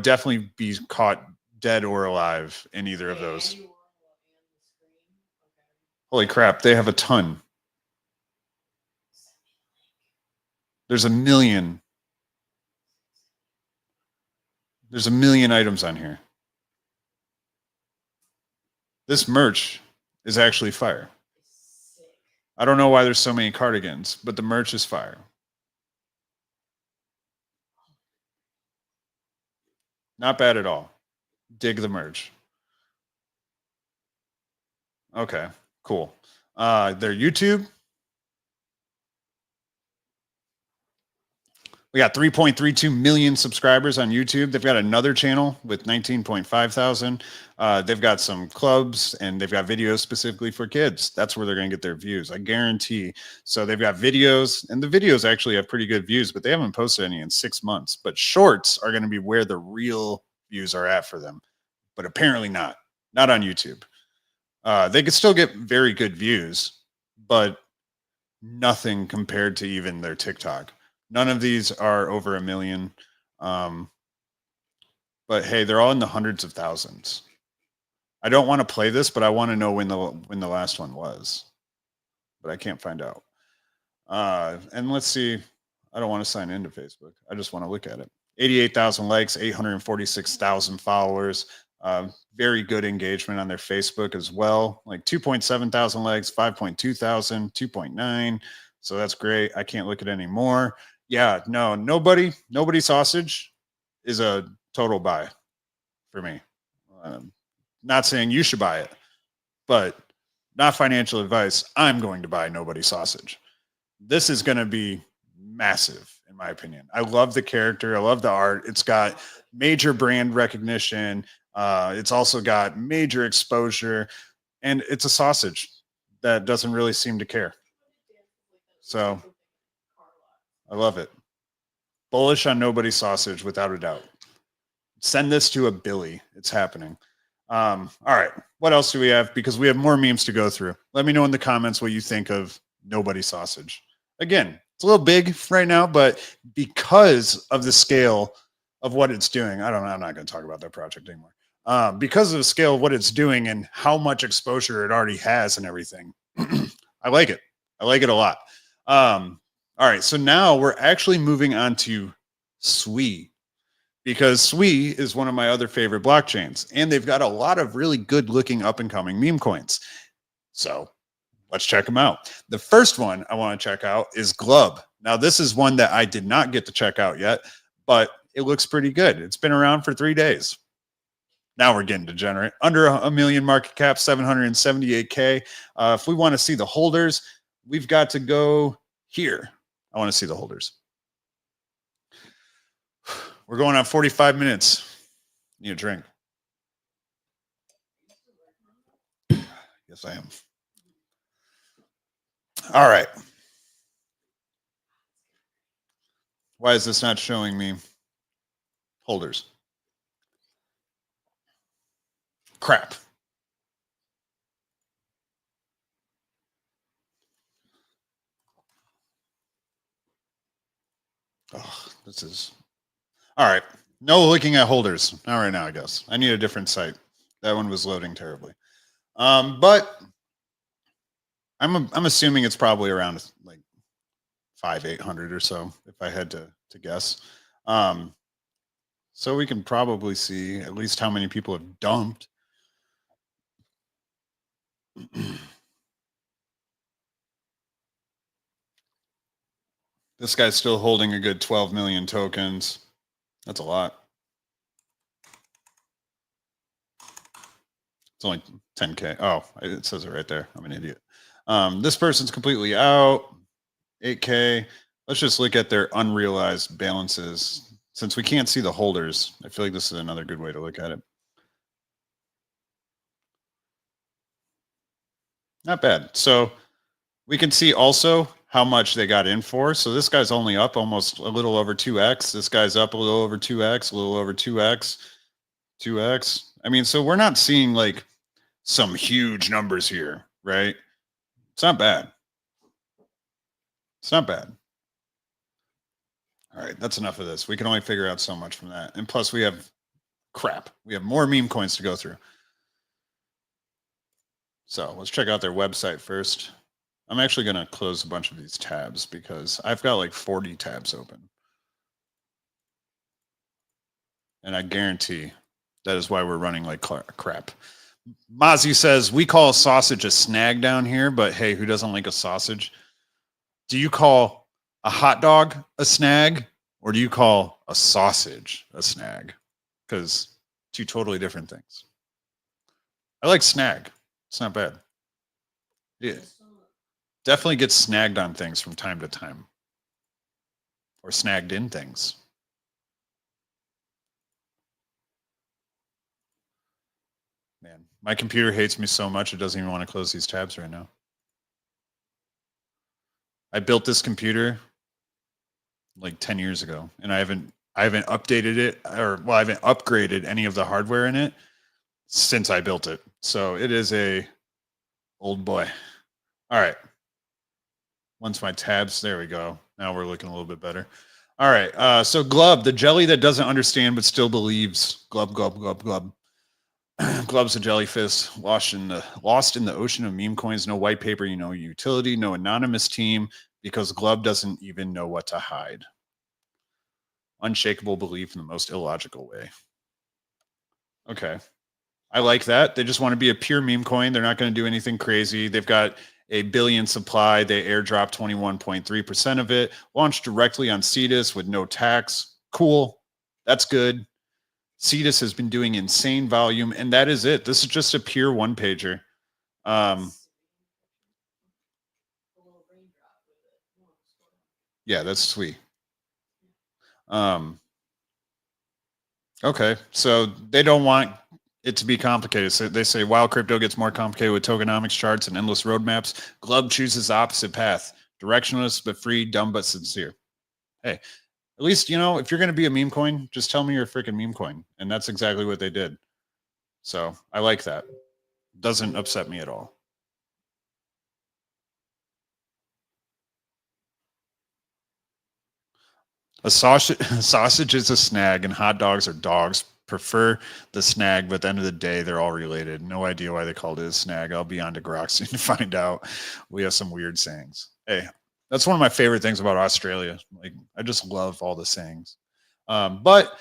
definitely be caught dead or alive in either of those. Holy crap, they have a ton. There's a million. There's a million items on here. This merch is actually fire. I don't know why there's so many cardigans, but the merch is fire. Not bad at all. Dig the merch. Okay, cool. Their YouTube. We got 3.32 million subscribers on YouTube. They've got another channel with 19.5 thousand. They've got some clubs and they've got videos specifically for kids. That's where they're going to get their views, I guarantee. So they've got videos, and the videos actually have pretty good views, but they haven't posted any in 6 months. But shorts are going to be where the real views are at for them, but apparently not on YouTube. They could still get very good views, but nothing compared to even their TikTok. None of these are over 1 million. But hey, they're all in the hundreds of thousands. I don't want to play this, but I want to know when the last one was. But I can't find out. And let's see. I don't want to sign into Facebook. I just want to look at it. 88,000 likes, 846,000 followers. Very good engagement on their Facebook as well. Like 2.7 thousand likes, 5.2 thousand, 2.9. So that's great. I can't look at any more. Yeah, no, Nobody Sausage is a total buy for me. Not saying you should buy it, but not financial advice. I'm going to buy Nobody Sausage. This is going to be massive, in my opinion. I love the character. I love the art. It's got major brand recognition. It's also got major exposure, and it's a sausage that doesn't really seem to care. So I love it. Bullish on Nobody Sausage, without a doubt. Send this to a Billy. It's happening. All right. What else do we have? Because we have more memes to go through. Let me know in the comments what you think of Nobody Sausage. Again, it's a little big right now, but because of the scale of what it's doing, I don't know. I'm not going to talk about that project anymore. Because of the scale of what it's doing and how much exposure it already has and everything, I like it. I like it a lot. All right, so now we're actually moving on to Sui, because Sui is one of my other favorite blockchains, and they've got a lot of really good looking up and coming meme coins. So let's check them out. The first one I want to check out is Glub. Now, this is one that I did not get to check out yet, but it looks pretty good. It's been around for 3 days. Now we're getting degenerate. Under a million market cap, 778K. If we want to see the holders, we've got to go here. I want to see the holders. We're going on 45 minutes. Need a drink. Yes, I am. All right. Why is this not showing me holders? Crap. Oh, this is all right. No looking at holders. Not right now, I guess. I need a different site. That one was loading terribly. But I'm assuming it's probably around like 500-800 or so, if I had to guess. So we can probably see at least how many people have dumped. This guy's still holding a good 12 million tokens. That's a lot. It's only 10K. Oh, it says it right there. I'm an idiot. This person's completely out. 8K. Let's just look at their unrealized balances. Since we can't see the holders, I feel like this is another good way to look at it. Not bad. So we can see also how much they got in for. So this guy's only up almost a little over 2x. This guy's up a little over 2x, a little over 2x, 2x. I mean, so we're not seeing like some huge numbers here, right? It's not bad. It's not bad. All right, that's enough of this. We can only figure out so much from that. And plus we have crap. We have more meme coins to go through. So let's check out their website first. I'm actually going to close a bunch of these tabs because I've got like 40 tabs open. And I guarantee that is why we're running like crap. Mozzie says, we call a sausage a snag down here, but hey, who doesn't like a sausage? Do you call a hot dog a snag, or do you call a sausage a snag? Because two totally different things. I like snag. It's not bad. Yeah. Definitely gets snagged on things from time to time. Or snagged in things. Man, my computer hates me so much it doesn't even want to close these tabs right now. I built this computer like 10 years ago, and I haven't updated it, or well, I haven't upgraded any of the hardware in it since I built it. So it is a old boy. All right. Once my tabs, there we go. Now we're looking a little bit better. All right. So Glub, the jelly that doesn't understand but still believes. Glub, glub, glub, glub. Glub's a jellyfish lost in the ocean of meme coins. No white paper, utility, no anonymous team, because Glub doesn't even know what to hide. Unshakable belief in the most illogical way. Okay. I like that. They just want to be a pure meme coin. They're not going to do anything crazy. They've got a billion supply. They airdropped 21.3% of it. Launched directly on Cetus with no tax. Cool. That's good. Cetus has been doing insane volume, and that is it. This is just a pure one-pager. Yeah, that's sweet. Okay, so they don't want it to be complicated. So they say, while crypto gets more complicated with tokenomics charts and endless roadmaps, Glub chooses the opposite path. Directionless, but free, dumb, but sincere. Hey, at least, if you're going to be a meme coin, just tell me you're a freaking meme coin. And that's exactly what they did. So I like that. Doesn't upset me at all. A sausage is a snag, and hot dogs are dogs. Prefer the snag, but at the end of the day, they're all related. No idea why they called it a snag. I'll be on to Grok soon to find out. We have some weird sayings. Hey, that's one of my favorite things about Australia. Like, I just love all the sayings. But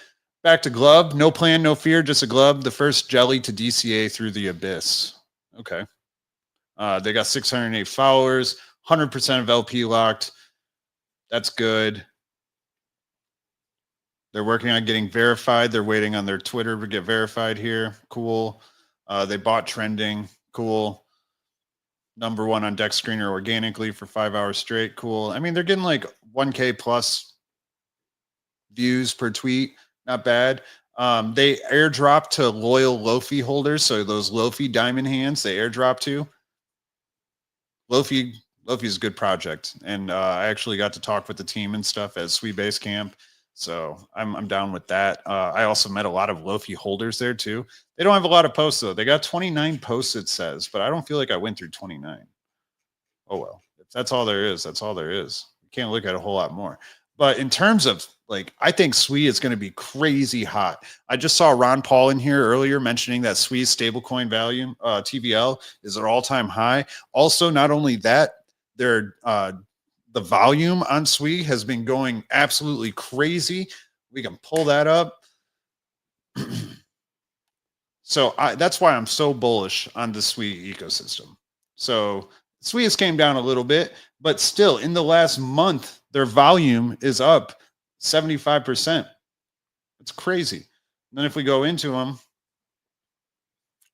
back to Glub. No plan, no fear, just a Glub. The first jelly to DCA through the abyss. Okay. They got 608 followers, 100% of LP locked. That's good. They're working on getting verified. They're waiting on their Twitter to get verified here. Cool. They bought trending. Cool. #1 on Dex Screener organically for 5 hours straight. Cool. I mean, they're getting like 1K plus views per tweet. Not bad. They airdrop to loyal Lofi holders. So those Lofi diamond hands, they airdrop to. Lofi is a good project. And I actually got to talk with the team and stuff at Sweet Base Camp. So I'm down with that. I also met a lot of Lofi holders there too. They don't have a lot of posts though. They got 29 posts, it says, but I don't feel like I went through 29. Oh well, if that's all there is, that's all there is. You can't look at a whole lot more. But in terms of like, I think SWE is going to be crazy hot. I just saw Ron Paul in here earlier mentioning that SWE's stablecoin value, TVL, is at all-time high. Also, not only that, their the volume on SWE has been going absolutely crazy. We can pull that up. So that's why I'm so bullish on the SWE ecosystem. So SWE has came down a little bit, but still in the last month, their volume is up 75%. It's crazy. And then if we go into them,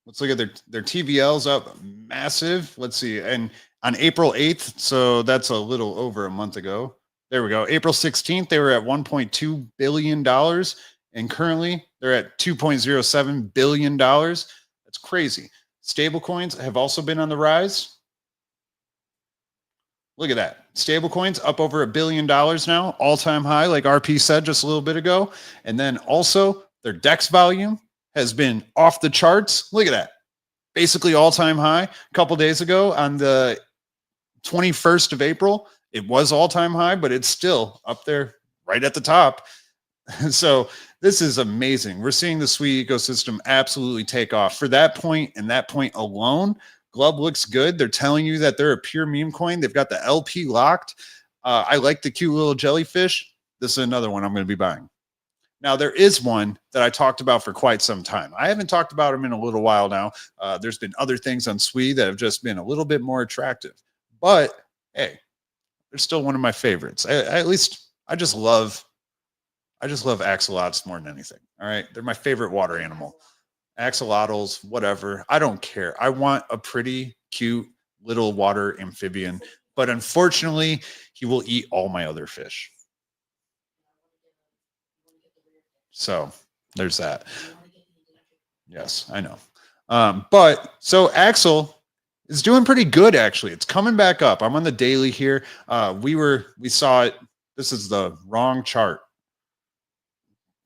let's look at their TVLs up massive. Let's see. And on April 8th, so that's a little over a month ago. There we go. April 16th, they were at $1.2 billion. And currently they're at $2.07 billion. That's crazy. Stablecoins have also been on the rise. Look at that. Stablecoins up over $1 billion now, all-time high, like RP said just a little bit ago. And then also their DEX volume has been off the charts. Look at that. Basically all-time high. A couple days ago on the 21st of April, it was all-time high, but it's still up there right at the top. So this is amazing. We're seeing the SWE ecosystem absolutely take off. For that point and that point alone, Glub looks good. They're telling you that they're a pure meme coin. They've got the LP locked. I like the cute little jellyfish. This is another one I'm going to be buying. Now, there is one that I talked about for quite some time. I haven't talked about them in a little while now. There's been other things on SWE that have just been a little bit more attractive. But, hey, they're still one of my favorites. I just love axolotls more than anything. All right. They're my favorite water animal. Axolotls, whatever. I don't care. I want a pretty cute little water amphibian, but unfortunately, he will eat all my other fish. So there's that. Yes, I know. But so Axol is doing pretty good, actually. It's coming back up. I'm on the daily here. We saw it. This is the wrong chart.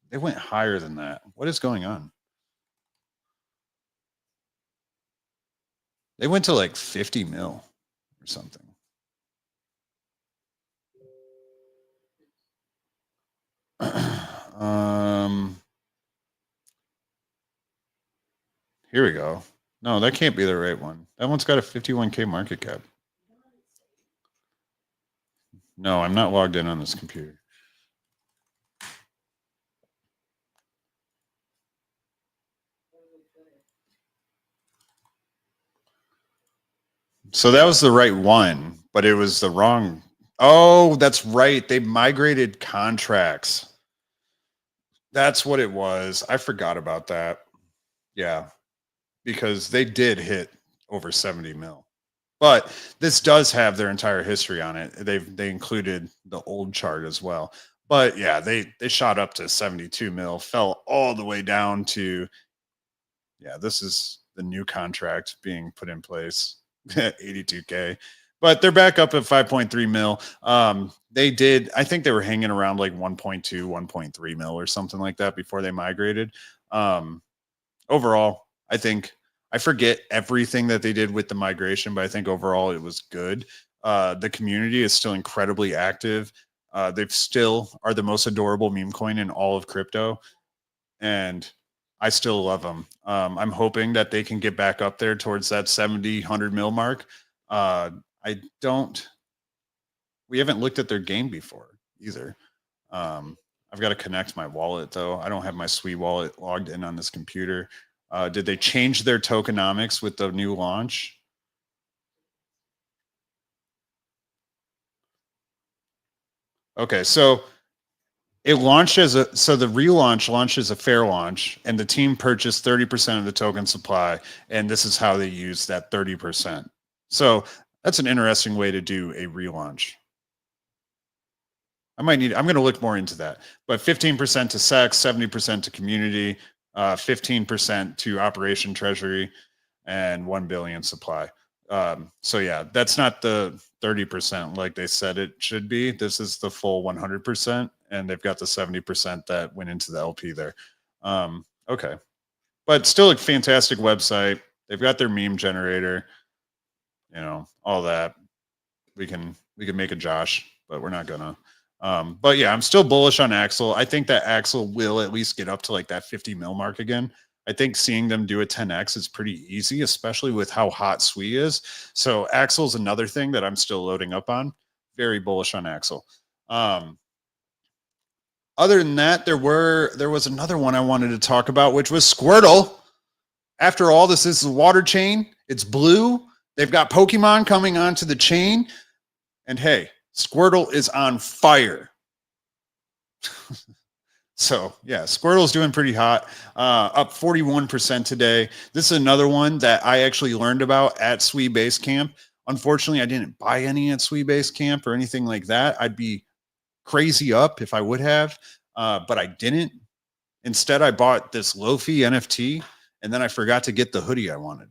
They went higher than that. What is going on? They went to like 50 mil or something. Here we go. No, that can't be the right one. That one's got a 51K market cap. No, I'm not logged in on this computer. So that was the right one, but it was the wrong. Oh, that's right. They migrated contracts. That's what it was. I forgot about that. Yeah, because they did hit over 70 mil. But this does have their entire history on it. They included the old chart as well. But yeah, they shot up to 72 mil, fell all the way down to, yeah, this is the new contract being put in place. 82K, but they're back up at 5.3 mil. They did, I think they were hanging around like 1.2, 1.3 mil or something like that before they migrated. Overall, I think I forget everything that they did with the migration, but I think overall it was good. The community is still incredibly active. They still are the most adorable meme coin in all of crypto. And I still love them. I'm hoping that they can get back up there towards that 70, 100 mil mark. We haven't looked at their game before either. I've got to connect my wallet though. I don't have my SWE wallet logged in on this computer. Did they change their tokenomics with the new launch? Okay, so it launched as a, so the relaunch launched as a fair launch, and the team purchased 30% of the token supply, and this is how they use that 30%. So that's an interesting way to do a relaunch. I'm going to look more into that, but 15% to sex, 70% to community, 15% to operation treasury, and 1 billion supply. So yeah, that's not the 30% like they said it should be. This is the full 100%, and they've got the 70% that went into the LP there. Okay, but still a fantastic website. They've got their meme generator, you know, all that. We can make a Josh, but we're not gonna. But yeah, I'm still bullish on Axol. I think that Axol will at least get up to like that 50 mil mark again. I think seeing them do a 10x is pretty easy, especially with how hot Sui is. So Axol's another thing that I'm still loading up on. Very bullish on Axol. Other than that, there was another one I wanted to talk about, which was Squirtle. After all, this is a water chain. It's blue. They've got Pokemon coming onto the chain. And hey, Squirtle is on fire. So yeah, Squirtle's doing pretty hot, up 41% today. This is another one that I actually learned about at Sui Base Camp. Unfortunately, I didn't buy any at Sui Base Camp or anything like that. I'd be crazy up if I would have, but I didn't. Instead, I bought this Lofi NFT, and then I forgot to get the hoodie I wanted.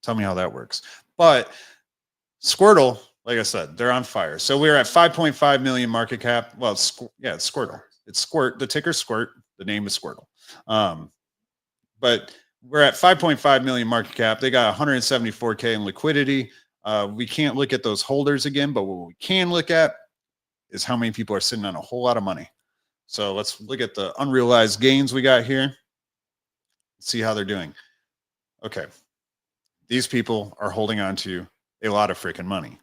Tell me how that works. But Squirtle, like I said, they're on fire. So we're at 5.5 million market cap. Well, yeah, it's Squirtle. It's Squirt. The ticker Squirt. The name is Squirtle. But we're at 5.5 million market cap. They got 174K in liquidity. We can't look at those holders again, but what we can look at is how many people are sitting on a whole lot of money. So let's look at the unrealized gains we got here. See how they're doing. Okay. These people are holding on to a lot of freaking money.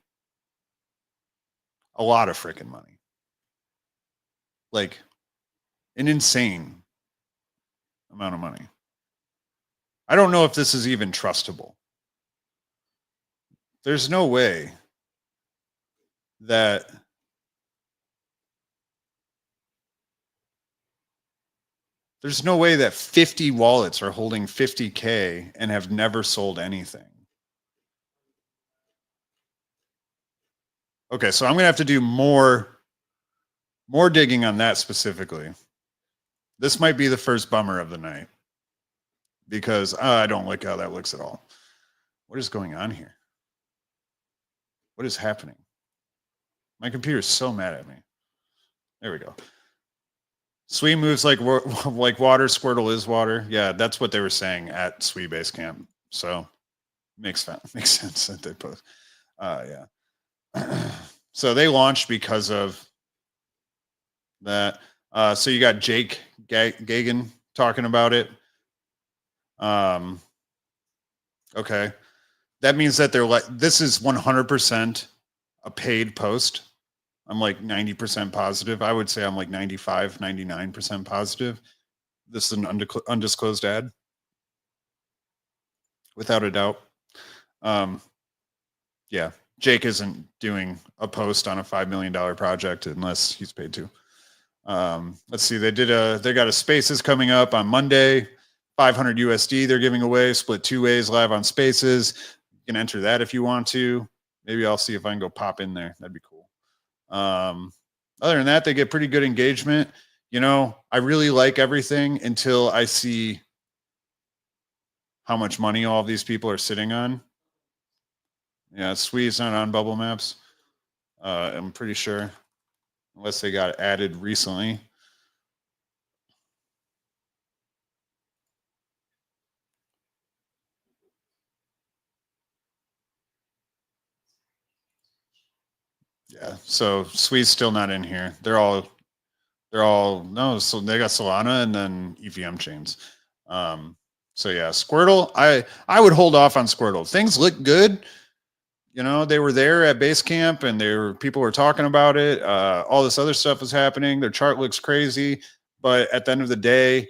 A lot of freaking money. Like an insane amount of money. I don't know if this is even trustable. There's no way that there's no way that 50 wallets are holding 50K and have never sold anything. Okay, so I'm going to have to do more digging on that specifically. This might be the first bummer of the night because I don't like how that looks at all. What is going on here? What is happening? My computer is so mad at me. There we go. Sui moves like water. Squirtle is water. Yeah, that's what they were saying at Sui Base Camp. So makes sense that they post. Yeah. So they launched because of that. So you got Jake Gagan talking about it. Okay. That means that they're like, this is 100% a paid post. I'm like 90% positive. I would say I'm like 95, 99% positive. This is an undisclosed ad. Without a doubt. Yeah. Jake isn't doing a post on a $5 million project unless he's paid to. Let's see. They got a Spaces coming up on Monday, 500 USD. They're giving away, split 2 ways, live on Spaces. You can enter that if you want to. Maybe I'll see if I can go pop in there. That'd be cool. Other than that, they get pretty good engagement. You know, I really like everything until I see how much money all of these people are sitting on. Yeah, Swede's not on bubble maps. I'm pretty sure, unless they got added recently. Yeah, so Swede's still not in here. They're all no. So they got Solana and then EVM chains. So yeah, Squirtle. I would hold off on Squirtle. Things look good. You know, they were there at base camp and people were talking about it. All this other stuff was happening. Their chart looks crazy, but at the end of the day,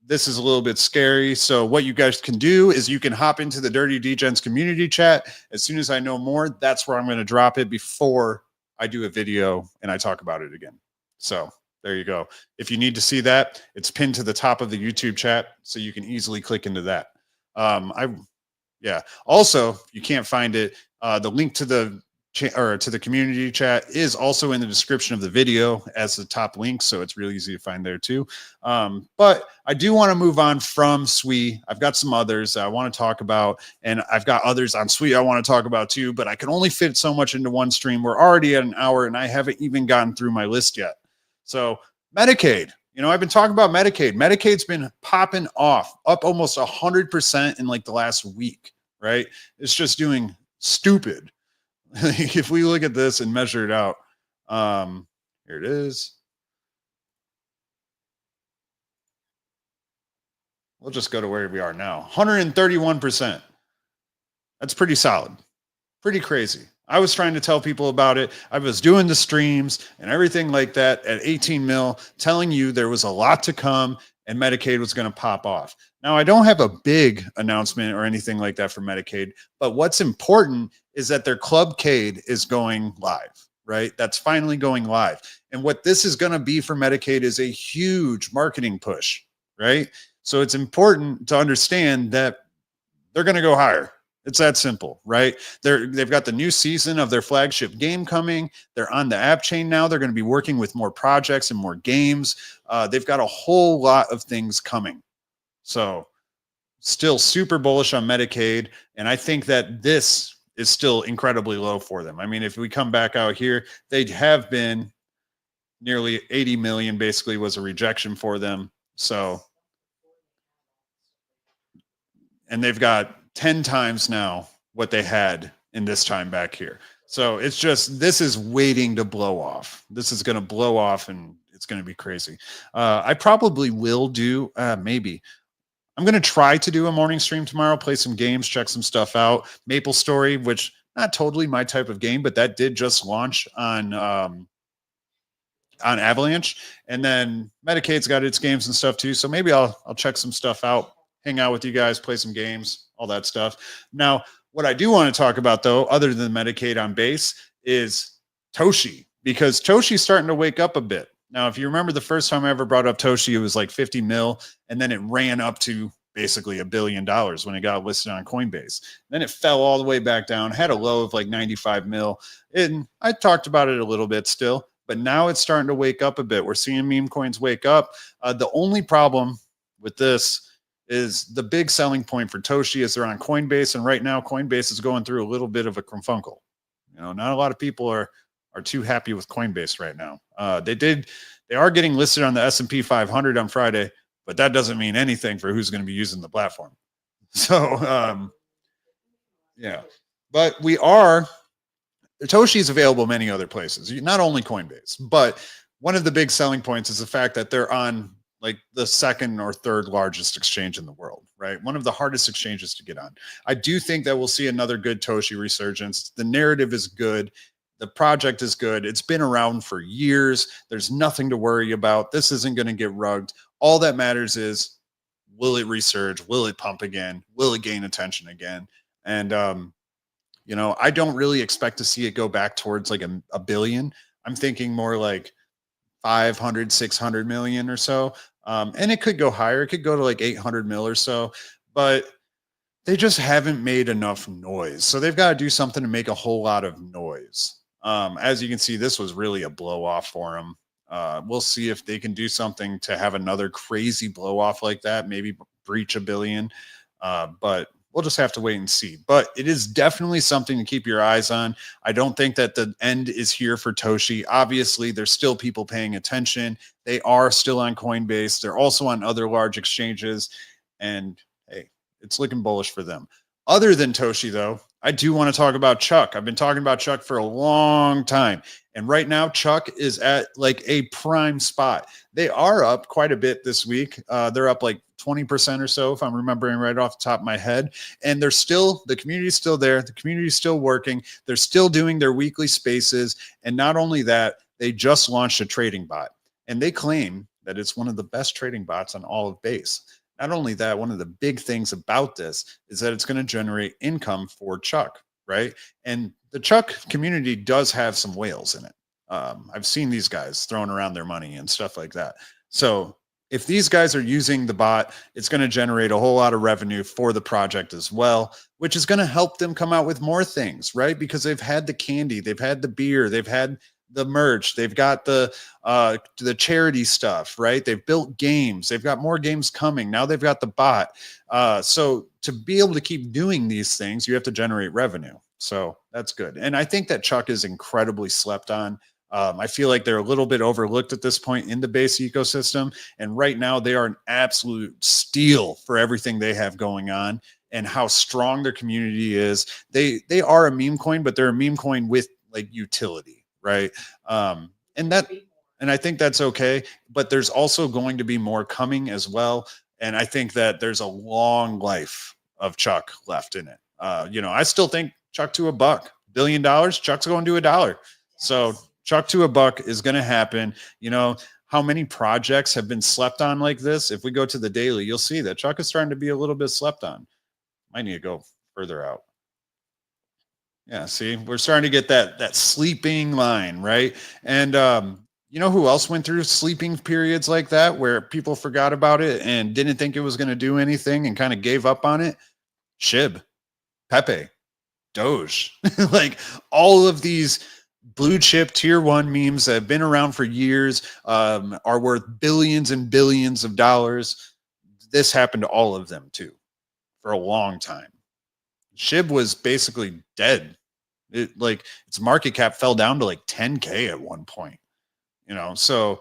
this is a little bit scary. So what you guys can do is you can hop into the Dirty Degens community chat. As soon as I know more, that's where I'm going to drop it before I do a video and I talk about it again. So there you go. If you need to see that, it's pinned to the top of the YouTube chat, so you can easily click into that. Yeah. Also, if you can't find it, the link to the to the community chat is also in the description of the video as the top link, so it's really easy to find there too. But I do want to move on from Sui. I've got some others I want to talk about, and I've got others on Sui I want to talk about too, but I can only fit so much into one stream. We're already at an hour, and I haven't even gotten through my list yet. So Metacade. You know, I've been talking about Metacade. Metacade's been popping off, up almost 100% in like the last week, right? It's just doing stupid. If we look at this and measure it out, here it is. We'll just go to where we are now. 131%. That's pretty solid. Pretty crazy. I was trying to tell people about it. I was doing the streams and everything like that at 18 mil, telling you there was a lot to come and Metacade was going to pop off. Now, I don't have a big announcement or anything like that for Metacade, but what's important is that their Clubcade is going live, right? That's finally going live. And what this is going to be for Metacade is a huge marketing push, right? So it's important to understand that they're going to go higher. It's that simple, right? They've got the new season of their flagship game coming. They're on the app chain now. They're going to be working with more projects and more games. They've got a whole lot of things coming. So still super bullish on Metacade. And I think that this is still incredibly low for them. I mean, if we come back out here, they have been nearly 80 million basically was a rejection for them. So, and they've got 10 times now what they had in this time back here. So it's just, this is waiting to blow off. This is going to blow off and it's going to be crazy. I probably will do, maybe. I'm going to try to do a morning stream tomorrow, play some games, check some stuff out. Maple Story, which not totally my type of game, but that did just launch on Avalanche. And then Metacade's got its games and stuff too. So maybe I'll check some stuff out, hang out with you guys, play some games, all that stuff. Now, what I do want to talk about though, other than Metacade on base, is Toshi, because Toshi's starting to wake up a bit. Now, if you remember the first time I ever brought up Toshi, it was like 50 mil, and then it ran up to basically $1 billion when it got listed on Coinbase. Then it fell all the way back down, had a low of like 95 mil. And I talked about it a little bit still, but now it's starting to wake up a bit. We're seeing meme coins wake up. The only problem with this is the big selling point for Toshi is they're on Coinbase, and right now Coinbase is going through a little bit of a kerfunkel. You know, not a lot of people are too happy with Coinbase right now. They are getting listed on the S&P 500 on Friday, but that doesn't mean anything for who's going to be using the platform. So, yeah, but Toshi is available many other places, not only Coinbase, but one of the big selling points is the fact that they're on like the second or third largest exchange in the world, right? One of the hardest exchanges to get on. I do think that we'll see another good Toshi resurgence. The narrative is good. The project is good. It's been around for years. There's nothing to worry about. This isn't going to get rugged. All that matters is, will it resurge? Will it pump again? Will it gain attention again? And, you know, I don't really expect to see it go back towards like a billion. I'm thinking more like 500, 600 million or so. And it could go higher. It could go to like 800 mil or so, but they just haven't made enough noise. So they've got to do something to make a whole lot of noise. As you can see, this was really a blow off for them. We'll see if they can do something to have another crazy blow off like that, maybe breach $1 billion. But we'll just have to wait and see. But it is definitely something to keep your eyes on. I don't think that the end is here for Toshi. Obviously, there's still people paying attention. They are still on Coinbase. They're also on other large exchanges. And hey, it's looking bullish for them. Other than Toshi, though, I do want to talk about Chuck. I've been talking about Chuck for a long time. And right now, Chuck is at like a prime spot. They are up quite a bit this week. They're up like 20% or so, if I'm remembering right off the top of my head. And they're still, the community's still there. The community's still working. They're still doing their weekly spaces. And not only that, they just launched a trading bot. And they claim that it's one of the best trading bots on all of Base. Not only that, one of the big things about this is that it's going to generate income for Chuck, right? And the Chuck community does have some whales in it. I've seen these guys throwing around their money and stuff like that. So if these guys are using the bot, it's going to generate a whole lot of revenue for the project as well, which is going to help them come out with more things, right? Because they've had the candy, they've had the beer, they've had the merch, they've got the charity stuff, right? They've built games, they've got more games coming. Now they've got the bot. So to be able to keep doing these things, you have to generate revenue. So that's good. And I think that Chuck is incredibly slept on. I feel like they're a little bit overlooked at this point in the base ecosystem. And right now they are an absolute steal for everything they have going on and how strong their community is. They are a meme coin, but they're a meme coin with like utility, right? And I think that's okay. But there's also going to be more coming as well. And I think that there's a long life of Chuck left in it. I still think Chuck to $1 billion, Chuck's going to $1. So Chuck to $1 is going to happen. How many projects have been slept on like this? If we go to the daily, you'll see that Chuck is starting to be a little bit slept on. Might need to go further out. Yeah, see, we're starting to get that sleeping line, right? And you know who else went through sleeping periods like that where people forgot about it and didn't think it was going to do anything and kind of gave up on it? Shib, Pepe, Doge, like all of these blue chip tier 1 memes that have been around for years, are worth billions and billions of dollars. This happened to all of them too for a long time. Shib was basically dead. Its market cap fell down to like 10K at one point, so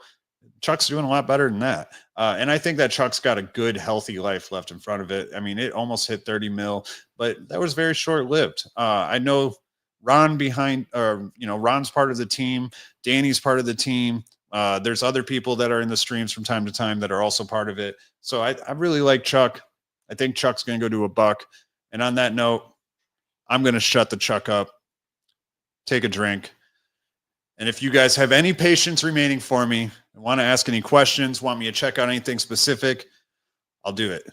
Chuck's doing a lot better than that. And I think that Chuck's got a good, healthy life left in front of it. I mean, it almost hit 30 mil, but that was very short lived. I know Ron Ron's part of the team. Danny's part of the team. There's other people that are in the streams from time to time that are also part of it. So I really like Chuck. I think Chuck's going to go to $1. And on that note, I'm going to shut the Chuck up, take a drink. And if you guys have any patience remaining for me and want to ask any questions, want me to check out anything specific, I'll do it.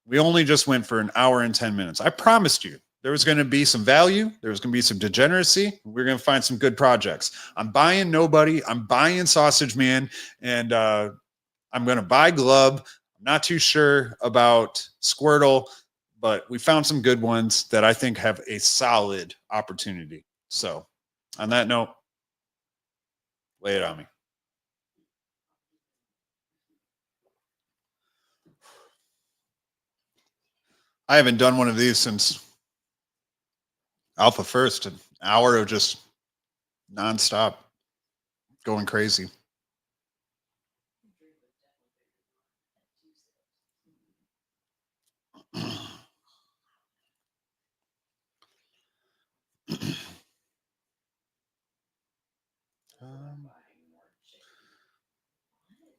We only just went for an hour and 10 minutes. I promised you. There was going to be some value. There was going to be some degeneracy. We're going to find some good projects. I'm buying Nobody. I'm buying Sausage Man. And I'm going to buy Glub. I'm not too sure about Squirtle, but we found some good ones that I think have a solid opportunity. So on that note, lay it on me. I haven't done one of these since Alpha First, an hour of just nonstop going crazy.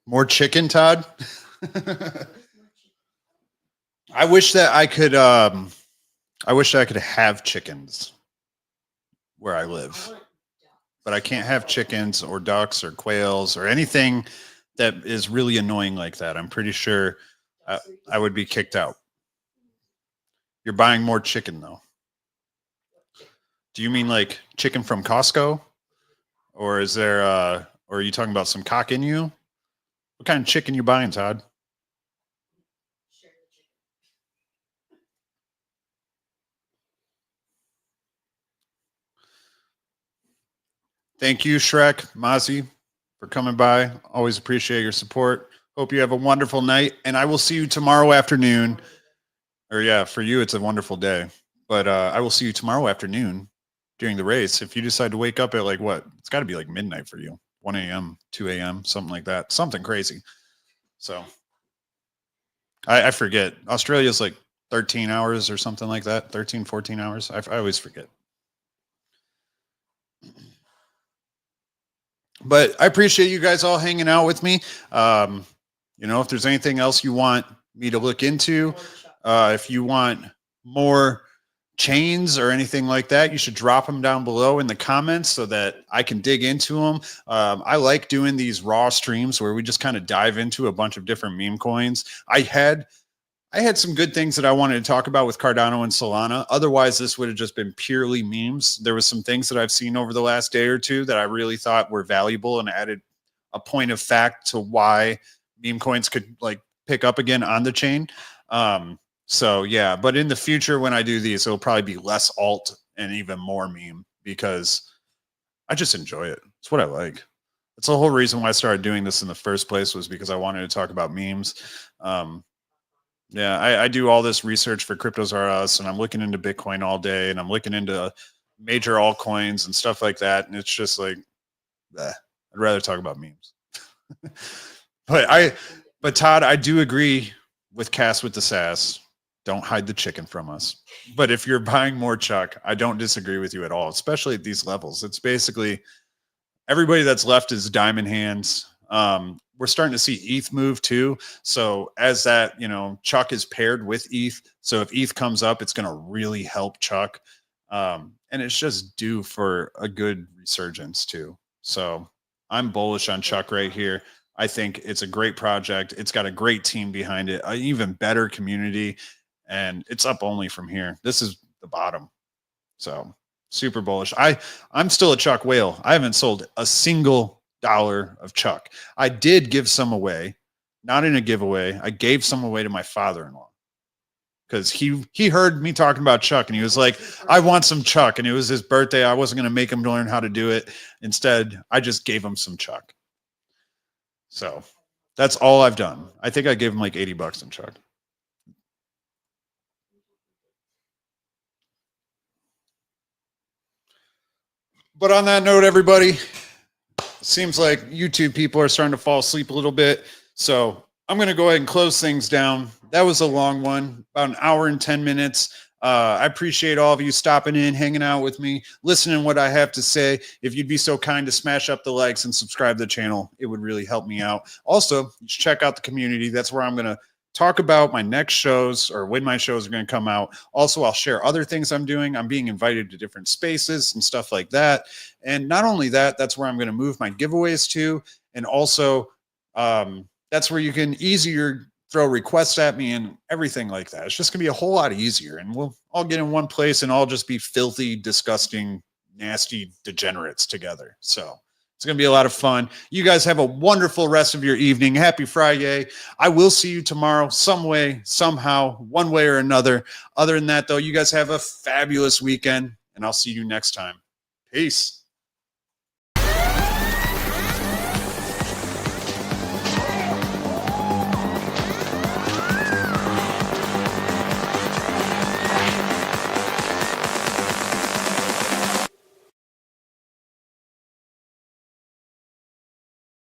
More chicken, Todd? I wish that I could have chickens where I live, but I can't have chickens or ducks or quails or anything that is really annoying like that. I'm pretty sure I would be kicked out. You're buying more chicken though. Do you mean like chicken from Costco? Or is there or are you talking about some cock in you? What kind of chicken you buying, Todd? Thank you, Shrek, Mozzie, for coming by. Always appreciate your support. Hope you have a wonderful night, and I will see you tomorrow afternoon. Or yeah, for you, it's a wonderful day. But I will see you tomorrow afternoon during the race. If you decide to wake up at like what? It's got to be like midnight for you. 1 a.m., 2 a.m., something like that. Something crazy. So I forget. Australia's like 13 hours or something like that. 13, 14 hours. I always forget. But I appreciate you guys all hanging out with me. If there's anything else you want me to look into, if you want more chains or anything like that, you should drop them down below in the comments so that I can dig into them. I like doing these raw streams where we just kind of dive into a bunch of different meme coins. I had I had some good things that I wanted to talk about with Cardano and Solana. Otherwise, this would have just been purely memes. There was some things that I've seen over the last day or two that I really thought were valuable and added a point of fact to why meme coins could like pick up again on the chain. So yeah, but in the future, when I do these, it'll probably be less alt and even more meme because I just enjoy it. It's what I like. That's the whole reason why I started doing this in the first place, was because I wanted to talk about memes. Yeah, I do all this research for Cryptos R Us, and I'm looking into Bitcoin all day, and I'm looking into major altcoins and stuff like that. And it's just like, bleh, I'd rather talk about memes. But Todd, I do agree with Cass with the sass. Don't hide the chicken from us. But if you're buying more Chuck, I don't disagree with you at all, especially at these levels. It's basically everybody that's left is diamond hands. We're starting to see ETH move too. So as that, Chuck is paired with ETH. So if ETH comes up, it's going to really help Chuck. And it's just due for a good resurgence too. So I'm bullish on Chuck right here. I think it's a great project. It's got a great team behind it, an even better community, and it's up only from here. This is the bottom. So super bullish. I'm still a Chuck whale. I haven't sold a single dollar of Chuck. I did give some away, not in a giveaway. I gave some away to my father-in-law because he heard me talking about Chuck and he was like, I want some Chuck. And it was his birthday. I wasn't going to make him learn how to do it. Instead, I just gave him some Chuck. So that's all I've done. I think I gave him like $80 in Chuck. But on that note, everybody, seems like YouTube people are starting to fall asleep a little bit. So I'm going to go ahead and close things down. That was a long one, about an hour and 10 minutes. I appreciate all of you stopping in, hanging out with me, listening to what I have to say. If you'd be so kind to smash up the likes and subscribe to the channel, it would really help me out. Also, check out the community. That's where I'm going to talk about my next shows or when my shows are going to come out. Also, I'll share other things I'm doing. I'm being invited to different spaces and stuff like that. And not only that, that's where I'm going to move my giveaways to. And also, that's where you can easier throw requests at me and everything like that. It's just going to be a whole lot easier. And we'll all get in one place and all just be filthy, disgusting, nasty degenerates together. So it's going to be a lot of fun. You guys have a wonderful rest of your evening. Happy Friday. I will see you tomorrow some way, somehow, one way or another. Other than that, though, you guys have a fabulous weekend, and I'll see you next time. Peace.